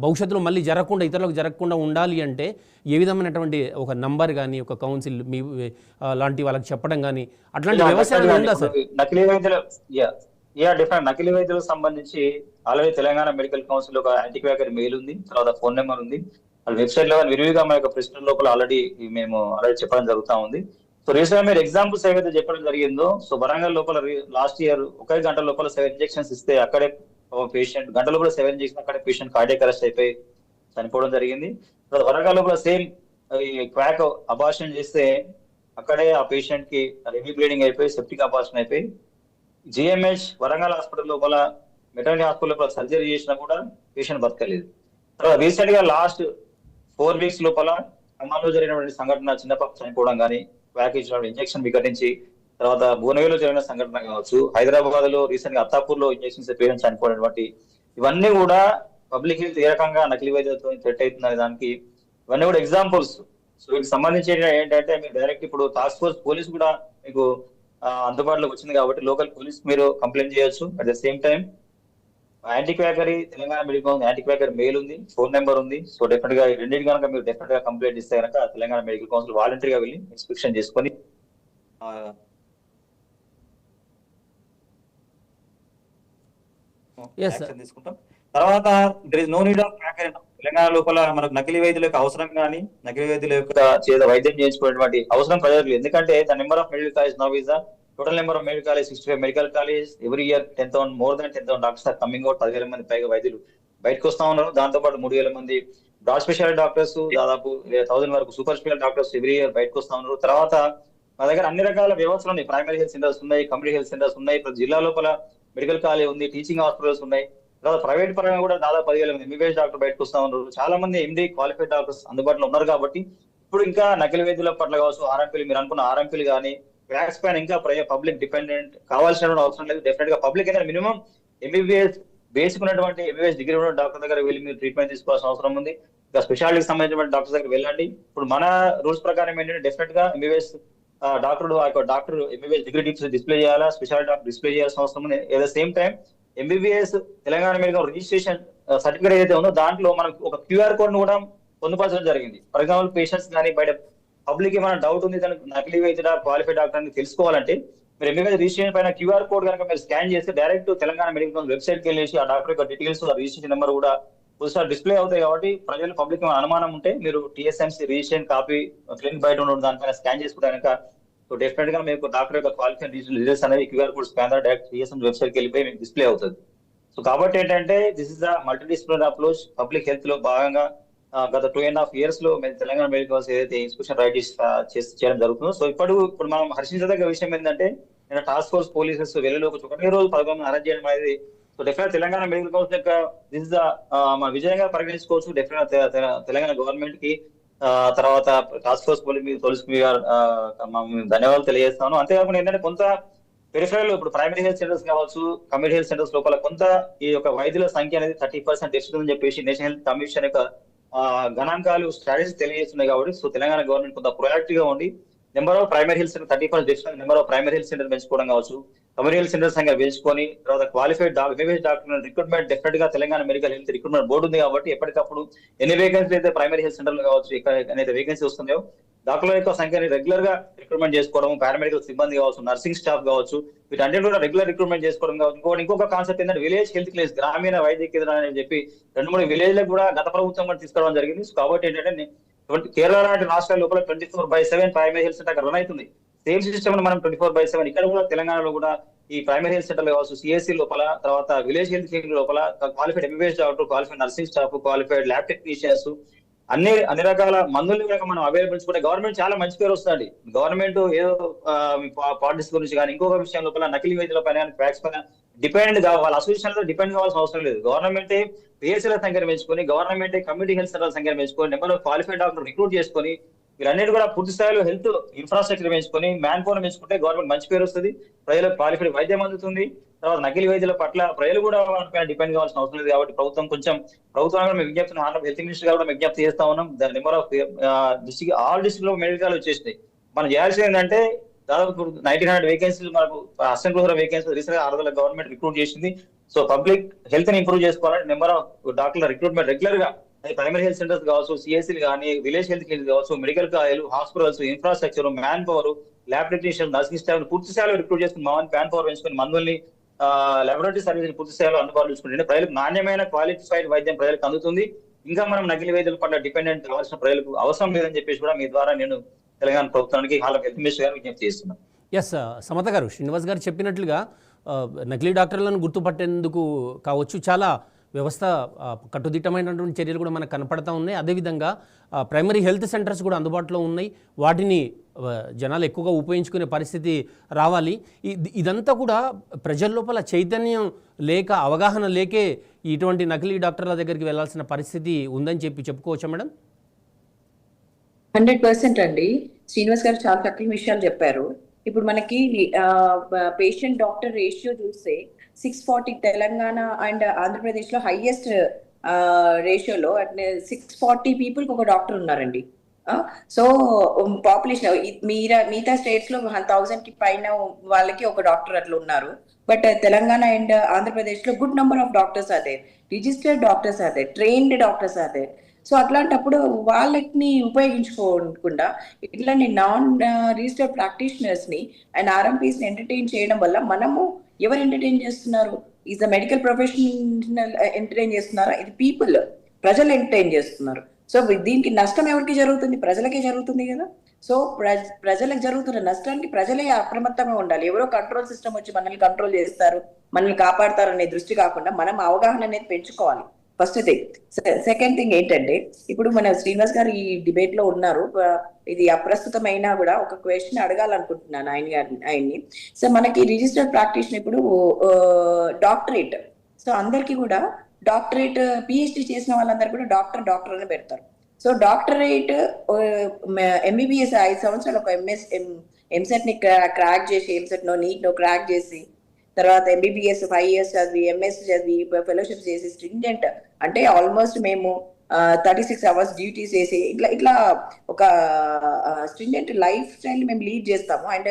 భవిష్యత్తులో మళ్ళీ జరగకుండా ఇతరులకు జరగకుండా ఉండాలి అంటే ఏ విధమైనటువంటి ఒక నంబర్ కానీ ఒక కౌన్సిల్ మీ లాంటి వాళ్ళకి చెప్పడం కానీ అట్లాంటి వ్యవస్థ ఉందా సార్? నకిలీ వైద్యుల డిఫరెంట్ నకిలీ వైద్యులకు సంబంధించి ఆల్రెడీ తెలంగాణ మెడికల్ కౌన్సిల్ ఒక యాంటీక్వాకర్ మెయిల్ ఉంది, తర్వాత ఫోన్ నెంబర్ ఉంది. వాళ్ళ వెబ్సైట్ లో విరివిగా మన యొక్క ప్రెసిడెంట్ లోపల ఆల్రెడీ చెప్పడం జరుగుతూ ఉంది. సో రీసెంట్ మీరు ఎగ్జాంపుల్స్ ఏవైతే చెప్పడం జరిగిందో, సో వరంగల్ లోపల లాస్ట్ ఇయర్ ఒకే గంట లోపల 7 ఇంజెక్షన్స్ ఇస్తే అక్కడే పేషెంట్ గంట లోపల 7 ఇంజెక్షన్ అక్కడే పేషెంట్ కార్డియాక్ అరెస్ట్ అయిపోయి చనిపోవడం జరిగింది. వరంగల్ లోపల సేమ్ క్వాక్ అబార్షన్ చేస్తే అక్కడే ఆ పేషెంట్ కి హెవీ బ్లీడింగ్ అయిపోయి సెప్టిక్ అబార్షన్ అయిపోయి జిఎంహెచ్ వరంగల్ హాస్పిటల్ లోపల మెటర్నిటీ హాస్పిటల్ లోపల సర్జరీ చేసినా కూడా పేషెంట్ బతకలేదు. తర్వాత రీసెంట్ గా లాస్ట్ 4 వీక్స్ లోపల ఖమ్మంలో జరిగినటువంటి సంఘటన చిన్నపాప చనిపోవడం కానీ, క్వాక్ ఇచ్చిన ఇంజెక్షన్ వికటించి తర్వాత భువనగిరిలో జరిగిన సంఘటన కావచ్చు, హైదరాబాద్ లో రీసెంట్ గా అత్తాపూర్ లో ఇంజెక్షన్స్ పేషెంట్ చనిపోయినటువంటి ఇవన్నీ కూడా పబ్లిక్ హెల్త్ ఏ రకంగా నకిలీ వైద్యులతో థ్రెట్ అవుతుందనే దానికి ఇవన్నీ కూడా ఎగ్జాంపుల్స్. సో వీటికి సంబంధించి ఏంటంటే మీరు డైరెక్ట్ ఇప్పుడు టాస్క్ ఫోర్స్ పోలీస్ కూడా మీకు అందుబాటులోకి వచ్చింది కాబట్టి లోకల్ పోలీస్ మీరు కంప్లైంట్ చేయొచ్చు. At the same time anti quackery Telangana medical anti quacker mail ఉంది, ఫోన్ నెంబర్ ఉంది. సో డెఫినెట్ గా రెండింటి కనుక మీరు డెఫినెట్ గా కంప్లైంట్ ఇస్తే కనుక తెలంగాణ మెడికల్ కౌన్సిల్ వాలంటరీగా వెళ్ళి ఇన్స్పెక్షన్ చేసుకొని తీసుకుంటాం. తర్వాత there is no need of quacker. Telangana లోపల మనకు నకిలీ వైద్యుల యొక్క అవసరం కానీ నకిలీ వైద్యుల యొక్క వైద్యం చేయించుకునేటువంటి అవసరం ప్రజలకు, ఎందుకంటే the number of medical college now is the total number of medical college 65 medical college. Every year 10,000 more than 10,000 doctors are coming out. 10,000 మంది పైగా వైద్యులు బయటకు వస్తా ఉన్నారు. దాంతో పాటు 3,000 మంది బ్రాడ్ స్పెషాలిటీ డాక్టర్స్, దాదాపు 1,000 వరకు super speciality doctors every year బయటకు వస్తా ఉన్నారు. తర్వాత మా దగ్గర అన్ని రకాల వ్యవస్థలు ఉన్నాయి. ప్రైమరీ హెల్త్ సెంటర్స్ ఉన్నాయి, కమ్యూనిటీ హెల్త్ సెంటర్స్ ఉన్నాయి, ప్రతి జిల్లా లోపల మెడికల్ కాలేజ్ ఉంది, టీచింగ్ హాస్పిటల్స్ ఉన్నాయి. తర్వాత ప్రైవేట్ పరంగా కూడా దాదాపు 10,000 మంది ఎంబీబీఎస్ డాక్టర్ బయటకు వస్తా ఉన్నారు. చాలా మంది ఎండి క్వాలిఫైడ్ డాక్టర్స్ అందుబాటులో ఉన్నారు. కాబట్టి ఇప్పుడు ఇంకా నకిలీ వైద్యుల పట్ల కావచ్చు, ఆర్ఎంపీలు మీరు అనుకున్న ఆర్ఎంపీలు కానీ వ్యాక్స్ పైన ఇంకా పబ్లిక్ డిపెండెంట్ కావాల్సిన అవసరం లేదు. డెఫినెట్ గా పబ్లిక్ అయితే మినిమం ఎంబీబీఎస్ బేసిక్ ఉన్నటువంటి ఎంబీబీఎస్ డిగ్రీ ఉన్న డాక్టర్ దగ్గర వెళ్ళి మీరు ట్రీట్మెంట్ తీసుకోవాల్సిన అవసరం ఉంది. ఇంకా స్పెషాలిటీకి సంబంధించిన డాక్టర్ దగ్గర వెళ్ళండి. ఇప్పుడు మన రూల్స్ ప్రకారం ఏంటంటే డెఫినెట్ గా MBBS doctor MBBS degree display చేయాలా, స్పెషాలిటీ డాక్టర్ డిస్ప్లే చేయాల్సిన అవసరం ఉంది. At the same time MBBS Telangana medical registration certificate ఏదైతే ఉందో దాంట్లో మనకు ఒక క్యూఆర్ కోడ్ ను కూడా పొందుపరచడం జరిగింది. ఫర్ ఎగ్జాంపుల్ పేషెంట్స్ కానీ బయట పబ్లిక్ ఏమైనా డౌట్ ఉంది తనకు నకిలీ వైద్యుడా క్వాలిఫైడ్ డాక్టర్ అని తెలుసుకోవాలంటే మీరు ఎంబీబీఎస్ రిజిస్ట్రేషన్ పైన క్యూఆర్ కోడ్ కనుక మీరు స్కాన్ చేస్తే డైరెక్ట్ తెలంగాణ మెడికల్ వెబ్సైట్ కి వెళ్ళేసి ఆ డాక్టర్ యొక్క డీటెయిల్స్ రిజిస్ట్రేషన్ నెంబర్ కూడా పుస్తకాలు డిస్ప్లే అవుతాయి. కాబట్టి ప్రజలు పబ్లిక్ అనుమానం ఉంటే మీరు టీఎస్ఎంసీ రిజిస్ట్రేషన్ కాపీ క్లినిక్ బయట ఉన్న దానిపైన స్కాన్ చేసుకుంటే కనుక సో డెఫినెట్ గా మీకు డాక్టర్ యొక్క క్వాలిఫైడ్ రిజల్ట్స్ అనేది QR code scan direct TSMC website కి వెళ్ళిపోయి మీకు డిస్ప్లే అవుతుంది. సో కాబట్టి ఏంటంటే this is the multi disciplinary approach public health లో భాగంగా గత 2.5 years లో తెలంగాణ మెడికల్ ఏదైతే ఇన్స్పెక్షన్ రైట్ చేయడం జరుగుతుందో. సో ఇప్పుడు మనం హర్షించదగ్గ విషయం ఏంటంటే నేను టాస్క్ ఫోర్స్ పోలీసెస్ వెళ్లలోకి ఒకటే రోజు 11 మంది అరెస్ట్ చేయడం అనేది so definite Telangana medical council యొక్క దిస్ ఇస్ ద మన విజయంగా పరిగణించుకోవచ్చు. డెఫినెట్ తెలంగాణ గవర్నమెంట్ కి తర్వాత టాస్క్ ఫోర్స్ పోలీస్ ధన్యవాదాలు తెలియజేస్తాను. అంతేకాకుండా ఏంటంటే కొంత పెరిఫెరల్ ఇప్పుడు ప్రైమరీ హెల్త్ సెంటర్స్ కావచ్చు, కమ్యూనిటీ హెల్త్ సెంటర్స్ లోపల కొంత ఈ యొక్క వైద్యుల సంఖ్య అనేది 30% డెఫిసిట్ ఉందని చెప్పేసి నేషనల్ హెల్త్ కమిషన్ యొక్క గణాంకాలు స్ట్రాటజీస్ తెలియజేస్తున్నాయి. కాబట్టి సో తెలంగాణ గవర్నమెంట్ కొంత ప్రొయాక్టివ్ గా ఉండి number of primary health centre 30% deficit number of primary health centre పెంచుకోవడం కావచ్చు, కమ్యూనిటీ హెల్త్ సెంటర్ సంఖ్య పెంచుకొని తర్వాత qualified MBBS doctor recruitment definite గా Telangana medical health recruitment board ఉంది కాబట్టి ఎప్పటికప్పుడు ఎన్ని వేకెన్సీ అయితే ప్రైమరీ హెల్త్ సెంటర్ లో కావచ్చు ఎక్కడైతే వేకెన్సీ వస్తుందో డాక్టర్ల యొక్క సంఖ్యని రెగ్యులర్ గా రిక్రూట్మెంట్ చేసుకోవడం, పారామెడికల్ సిబ్బంది కావచ్చు, నర్సింగ్ స్టాఫ్ కావచ్చు, వీటన్నిటి కూడా రెగ్యులర్ రిక్రూట్మెంట్ చేసుకోవడం కావచ్చు. ఇంకొక కాన్సెప్ట్ ఏంటంటే విలేజ్ హెల్త్ క్లినిక్స్, గ్రామీణ వైద్య కేంద్రాలు అని చెప్పి 2-3 విలేజ్లకు కూడా గత ప్రభుత్వం కూడా తీసుకురావడం జరిగింది. కాబట్టి ఏంటంటే కేరళ లాంటి రాష్ట్రాల లోపల 24/7 ప్రైమరీ హెల్త్ సెంటర్ రన్ అవుతుంది. సేమ్ సిస్టమ్ మనం 24/7 ఇక్కడ కూడా తెలంగాణలో కూడా ఈ ప్రైమరీ హెల్త్ సెంటర్ కావచ్చు, సిఎస్సి లోపల, తర్వాత విలేజ్ హెల్త్ క్లినిక్ లోపల qualified MBBS doctor, qualified nursing staff, qualified lab technicians అన్ని రకాల మందులు కనుక మనం అవైలబుల్ చేసుకుంటే గవర్నమెంట్ చాలా మంచి పేరు వస్తుంది. గవర్నమెంట్ ఏదో పాలిటిక్స్ గురించి కానీ ఇంకొక విషయం లోపల నకిలీ వైద్యుల పైన ఫ్యాక్స్ పైన డిపెండ్ కావాలి, అసోసియేషన్ లో డిపెండ్ కావాల్సిన అవసరం లేదు. గవర్నమెంట్ పిహెచ్ల సంఖ్యను పెంచుకొని, గవర్నమెంట్ కమ్యూనిటీ హెల్త్ సెంటర్ సంఖ్యను పెంచుకొని, number of qualified doctor recruit చేసుకొని వీళ్ళన్నిటి కూడా పూర్తి స్థాయిలో హెల్త్ ఇన్ఫ్రాస్ట్రక్చర్ పెంచుకొని మ్యాన్ పవర్ పెంచుకుంటే గవర్నమెంట్ మంచి పేరు వస్తుంది, ప్రజలకు క్వాలిఫైడ్ వైద్యం అందుతుంది. తర్వాత నకిలీ వైద్యుల పట్ల ప్రజలు కూడా వాటిపైన డిపెండ్ కావాల్సిన అవసరం లేదు. కాబట్టి ప్రభుత్వం మేము విజ్ఞప్తి హెల్త్ మినిస్టర్ గా కూడా విజ్ఞప్తి చేస్తా ఉన్నాం. దాని number of district all district లో మెడికల్ వచ్చేసినాయి. మనం చేయాల్సింది ఏంటంటే దాదాపు 1900 వేకెన్సీలు మనకు అసిస్టెంట్ ప్రొఫెసర్ వేకెన్సీ రీసెంట్ గా 600 గవర్నమెంట్ రిక్రూట్ చేసింది. సో పబ్లిక్ హెల్త్ ని ఇంప్రూవ్ చేసుకోవాలంటే నెంబర్ ఆఫ్ డాక్టర్ల రిక్రూట్మెంట్ రెగ్యులర్ గా ప్రైమరీ హెల్త్ సెంటర్స్ కావచ్చు, సిఎస్సీలు కానీ, విలేజ్ హెల్త్ క్లినిక్ కావచ్చు, మెడికల్ కాలేజీలు, hospitals, infrastructure, man power, lab technician, nursing staff పూర్తి స్థాయిలో రిక్రూట్ చేసుకుని మ్యాన్ పవర్ పెంచుకుని మందుల్ని లాబొరేటరీ సర్వీస్ పూర్తి స్థాయిలో అందుబాటులో చూసుకుంటే ప్రజలకు నాణ్యమైన క్వాలిఫైడ్ వైద్యం ప్రజలకు అందుతుంది. ఇంకా మనం నకిలీ వైద్యుల పట్ల డిపెండెంట్ కావాల్సిన ప్రజలకు అవసరం లేదని చెప్పేసి కూడా మీ ద్వారా నేను తెలంగాణ ప్రభుత్వానికి హెల్త్ మినిస్టర్ గారు విజ్ఞప్తి చేస్తున్నాను. ఎస్ సమత గారు, శ్రీనివాస్ గారు చెప్పినట్లుగా నకిలీ డాక్టర్లను గుర్తుపట్టేందుకు కావచ్చు చాలా వ్యవస్థ కట్టుదిట్టమైనటువంటి చర్యలు కూడా మనకు కనపడతా ఉన్నాయి. అదేవిధంగా ప్రైమరీ హెల్త్ సెంటర్స్ కూడా అందుబాటులో ఉన్నాయి. వాటిని జనాలు ఎక్కువగా ఉపయోగించుకునే పరిస్థితి రావాలి. ఇదంతా కూడా ప్రజల లోపల చైతన్యం లేక, అవగాహన లేకే ఇటువంటి నకిలీ డాక్టర్ల దగ్గరికి వెళ్లాల్సిన పరిస్థితి ఉందని చెప్పుకోవచ్చా మేడం? 100% అండి. శ్రీనివాస్ గారు చాలా చక్కని విషయాలు చెప్పారు. ఇప్పుడు మనకి పేషెంట్ డాక్టర్ రేషియో చూస్తే 640 తెలంగాణ అండ్ ఆంధ్రప్రదేశ్ లో హైయెస్ట్ రేషియోలో 640 పీపుల్ ఒక డాక్టర్ ఉన్నారండి. సో పాపులేషన్ మిగతా స్టేట్స్ లో 1000 కి పైన వాళ్ళకి ఒక డాక్టర్ అట్లా ఉన్నారు. బట్ తెలంగాణ అండ్ ఆంధ్రప్రదేశ్ లో good number of doctors are there, registered doctors are there, trained doctors are there. So అట్లాంటప్పుడు వాళ్ళని ఉపయోగించుకోకుండా ఇట్లాంటి నాన్ రిజిస్టర్డ్ ప్రాక్టీషనర్స్ ని అండ్ ఆర్ఎంపీస్ ని ఎంటర్టైన్ చేయడం వల్ల మనము ఎవరు ఎంటర్టైన్ చేస్తున్నారు? Is the medical professional entertain చేస్తున్నారా? ఇది పీపుల్, ప్రజలు ఎంటర్టైన్ చేస్తున్నారు. సో దీనికి నష్టం ఎవరికి జరుగుతుంది? ప్రజలకే జరుగుతుంది కదా. సో ప్రజలకు జరుగుతున్న నష్టానికి ప్రజలే అప్రమత్తంగా ఉండాలి. ఎవరో కంట్రోల్ సిస్టమ్ వచ్చి మనల్ని కంట్రోల్ చేస్తారు, మనల్ని కాపాడతారు అనే దృష్టి కాకుండా మనం అవగాహన అనేది పెంచుకోవాలి. First thing. సెకండ్ థింగ్ ఏంటంటే, ఇప్పుడు మన శ్రీనివాస్ గారు ఈ డిబేట్ లో ఉన్నారు, ఇది అప్రస్తుతమైనా కూడా ఒక క్వశ్చన్ అడగాలనుకుంటున్నాను ఆయన్ని. సో మనకి రిజిస్టర్డ్ ప్రాక్టీషనర్ ఇప్పుడు డాక్టరేట్, సో అందరికి కూడా డాక్టరేట్ పిహెచ్డి చేసిన వాళ్ళందరూ కూడా డాక్టర్ అని పెడతారు. సో డాక్టరేట్ ఎంబీబీఎస్ 5 సంవత్సరాలు ఒక ఎంసెట్ ని క్రాక్ చేసి, EAMCET no NEET no crack చేసి, తర్వాత ఎంబీబీఎస్ 5 years చదివి, ఎంఎస్ చదివి, ఫెలోషిప్ చేసి, స్ట్రింజెంట్ అంటే ఆల్మోస్ట్ మేము 36 hours డ్యూటీస్ చేసి ఇట్లా ఒక స్ట్రింజెంట్ లైఫ్ స్టైల్ మేము లీడ్ చేస్తాము. అండ్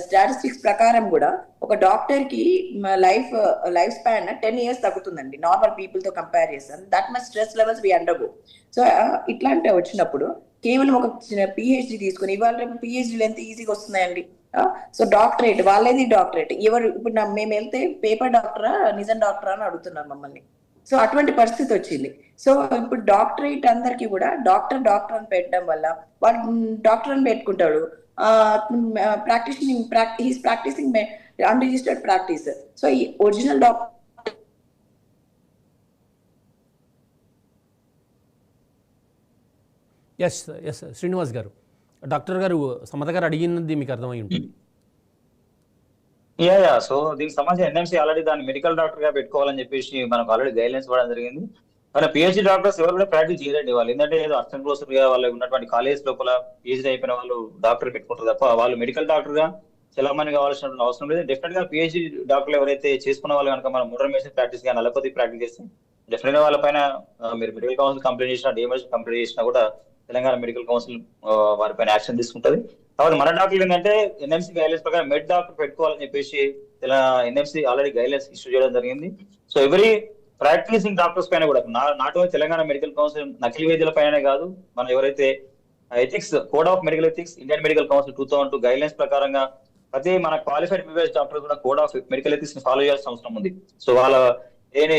స్టాటిస్టిక్స్ ప్రకారం కూడా ఒక డాక్టర్ కి లైఫ్ స్పాన్ 10 years తగ్గుతుందండి నార్మల్ పీపుల్ తో కంపేర్ చేస్తాను. That much stress levels we undergo. So ఇట్లాంటి వచ్చినప్పుడు కేవలం ఒక పిహెచ్డి తీసుకుని, ఇవాళ రేపు పిహెచ్డీలు ఎంత ఈజీగా వస్తున్నాయండి. సో డాక్టరేట్, వాళ్ళేది డాక్టరేట్. ఎవరు ఇప్పుడు మేము వెళ్తే పేపర్ డాక్టరా నిజం డాక్టరా అని అడుగుతున్నారు మమ్మల్ని. సో అటువంటి పరిస్థితి వచ్చింది. సో ఇప్పుడు డాక్టరేట్ అందరికి కూడా డాక్టర్ అని పెట్టడం వల్ల వాడు డాక్టర్ అని పెట్టుకుంటాడు. Practicing unregistered practice. సో ఈ ఒరిజినల్ డాక్టర్ ఎస్ శ్రీనివాస్ గారు, డాక్టర్ గారు సమత గారు అడిగినది మీకు అర్థమై ఉంటుంది. సో దీనికి సంబంధించి ఎన్ఎంసీ ఆల్రెడీ దాన్ని మెడికల్ డాక్టర్ గా పెట్టుకోవాలని చెప్పేసి మనకు ఆల్రెడీ గైడ్లైన్స్ ఇవ్వడం జరిగింది. మన పిహెచ్డి డాక్టర్స్ ఎవరు కూడా ప్రాక్టీస్ చేయరండి. వాళ్ళు ఏంటంటే ఏదో అసిస్టెంట్ ప్రొఫెసర్ గా వాళ్ళు ఉన్నటువంటి కాలేజ్ లోపల పిహెచ్డి అయిపోయిన వాళ్ళు డాక్టర్ పెట్టుకుంటారు తప్ప వాళ్ళు మెడికల్ డాక్టర్ గా చలామణి కావాల్సిన అవసరం లేదు. డెఫినెట్ గా పిహెచ్డి డాక్టర్లు ఎవరైతే చేసుకున్న వాళ్ళు కనుక మనం మోడర్న్ మెడిసిన్ ప్రాక్టీస్ కానీ అలోపతి ప్రాక్టీస్ చేస్తే డెఫినెట్ గా వాళ్ళపైన మీరు మెడికల్ కౌన్సిల్ కంప్లైంట్ చేసినా, డిఎంఎస్ కంప్లైంట్ చేసినా కూడా తెలంగాణ మెడికల్ కౌన్సిల్ వారిపైన యాక్షన్ తీసుకుంటది. కాబట్టి మన డాక్టర్లు ఏంటంటే ఎన్ఎంసీ గైడ్లైన్స్ ప్రకారం మెడ్ డాక్టర్ పెట్టుకోవాలని చెప్పేసి ఎన్ఎంసీ ఆల్రెడీ గైడ్లైన్స్ ఇష్యూ చేయడం జరిగింది. సో ఎవరీ ప్రాక్టీసింగ్ డాక్టర్స్ పైన కూడా not only Telangana medical council నకిలీ వైద్యుల పైన కాదు, మనం ఎవరైతే ethics code of medical ethics Indian medical council 2002 guidelines ప్రకారంగా ప్రతి మన క్వాలిఫైడ్ ఎంబీబీఎస్ డాక్టర్ కూడా కోడ్ ఆఫ్ మెడికల్ ఎథిక్స్ ని ఫాలో చేయాల్సిన అవసరం ఉంది. సో వాళ్ళ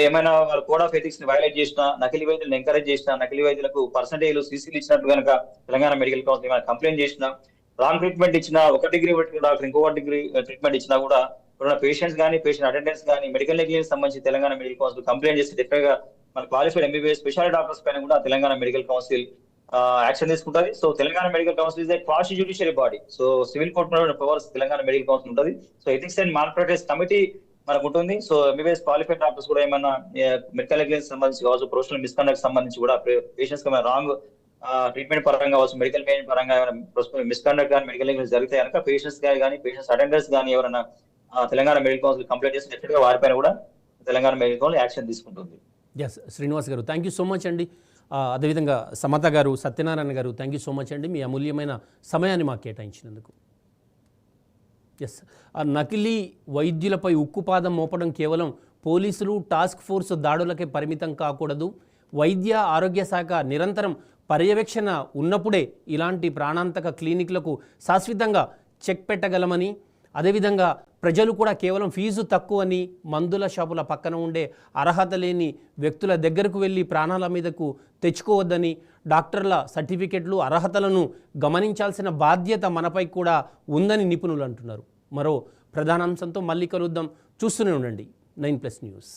ఏమైనా వాళ్ళ కోడ్ ఆఫ్ ఎథిక్స్ ని వైలేట్ చేసినా, నకిలీ వైద్యులను ఎంకరేజ్ చేసినా, నకిలీ వైద్యులకు పర్సంటేజ్ సీసీలు ఇచ్చినట్టు కనుక తెలంగాణ మెడికల్ కౌన్సిల్ ఏమైనా కంప్లైంట్ చేసినా, రాంగ్ ట్రీట్మెంట్ ఇచ్చినా, 1 డిగ్రీ డాక్టర్ ఇంకో డిగ్రీ ట్రీట్మెంట్ ఇచ్చినా కూడా ఇప్పుడున్న పేషెంట్స్ కానీ, పేషెంట్ అటెండెన్స్ కానీ, మెడికల్ నెగ్లిజెన్స్ సంబంధించి తెలంగాణ మెడికల్ కౌన్సిల్ కంప్లైంట్ చేసి డెఫినెట్ గా మన క్వాలిఫైడ్ ఎంబీబీఎస్ స్పెషాలిటీ డాక్టర్స్ పైన కూడా తెలంగాణ మెడికల్ కౌన్సిల్ యాక్షన్ తీసుకుంటుంది. So Telangana medical council is a quasi judiciary body. So civil court powers Telangana medical council ఉంటుంది. So ethics and mall practice committee మనకు ఉంటుంది. So MBBS qualified doctors కూడా ఏమైనా medical negligence సంబంధించి కావచ్చు, ప్రొఫెషనల్ మిస్కండక్ట్ సంబంధించి కూడా పేషెంట్స్ రాంగ్ ట్రీట్మెంట్ పరంగా కావచ్చు, మెడికల్ మేనేజ్ పరంగా మిస్కండక్ట్ కానీ మెడికల్ నెగ్లిజెన్స్ జరిగితే కనుక పేషెంట్స్ కానీ పేషెంట్స్ అటెండర్స్ కానీ ఎవరైనా తెలంగాణ మెడికల్ కౌన్సిల్ కంప్లైంట్ చేసి డెఫినెట్ గా వారిపైన కూడా తెలంగాణ మెడికల్ కౌన్సిల్ యాక్షన్ తీసుకుంటుంది. ఎస్ శ్రీనివాస్ గారు, థ్యాంక్ యూ సో మచ్ అండి. అదేవిధంగా సమత గారు, సత్యనారాయణ గారు, థ్యాంక్ యూ సో మచ్ అండి మీ అమూల్యమైన సమయాన్ని మాకు కేటాయించినందుకు. ఎస్, ఆ నకిలీ వైద్యులపై ఉక్కుపాదం మోపడం కేవలం పోలీసులు టాస్క్ ఫోర్స్ దాడులకే పరిమితం కాకూడదు. వైద్య ఆరోగ్య శాఖ నిరంతరం పర్యవేక్షణ ఉన్నప్పుడే ఇలాంటి ప్రాణాంతక క్లినిక్లకు శాశ్వతంగా చెక్ పెట్టగలమని, అదేవిధంగా ప్రజలు కూడా కేవలం ఫీజు తక్కువని మందుల షాపుల పక్కన ఉండే అర్హత లేని వ్యక్తుల దగ్గరకు వెళ్ళి ప్రాణాల మీదకు తెచ్చుకోవద్దని, డాక్టర్ల సర్టిఫికెట్లు అర్హతలను గమనించాల్సిన బాధ్యత మనపై కూడా ఉందని నిపుణులు అంటున్నారు. మరో ప్రధానాంశంతో మళ్ళీ కలుద్దాం. చూస్తూనే ఉండండి 9+ న్యూస్.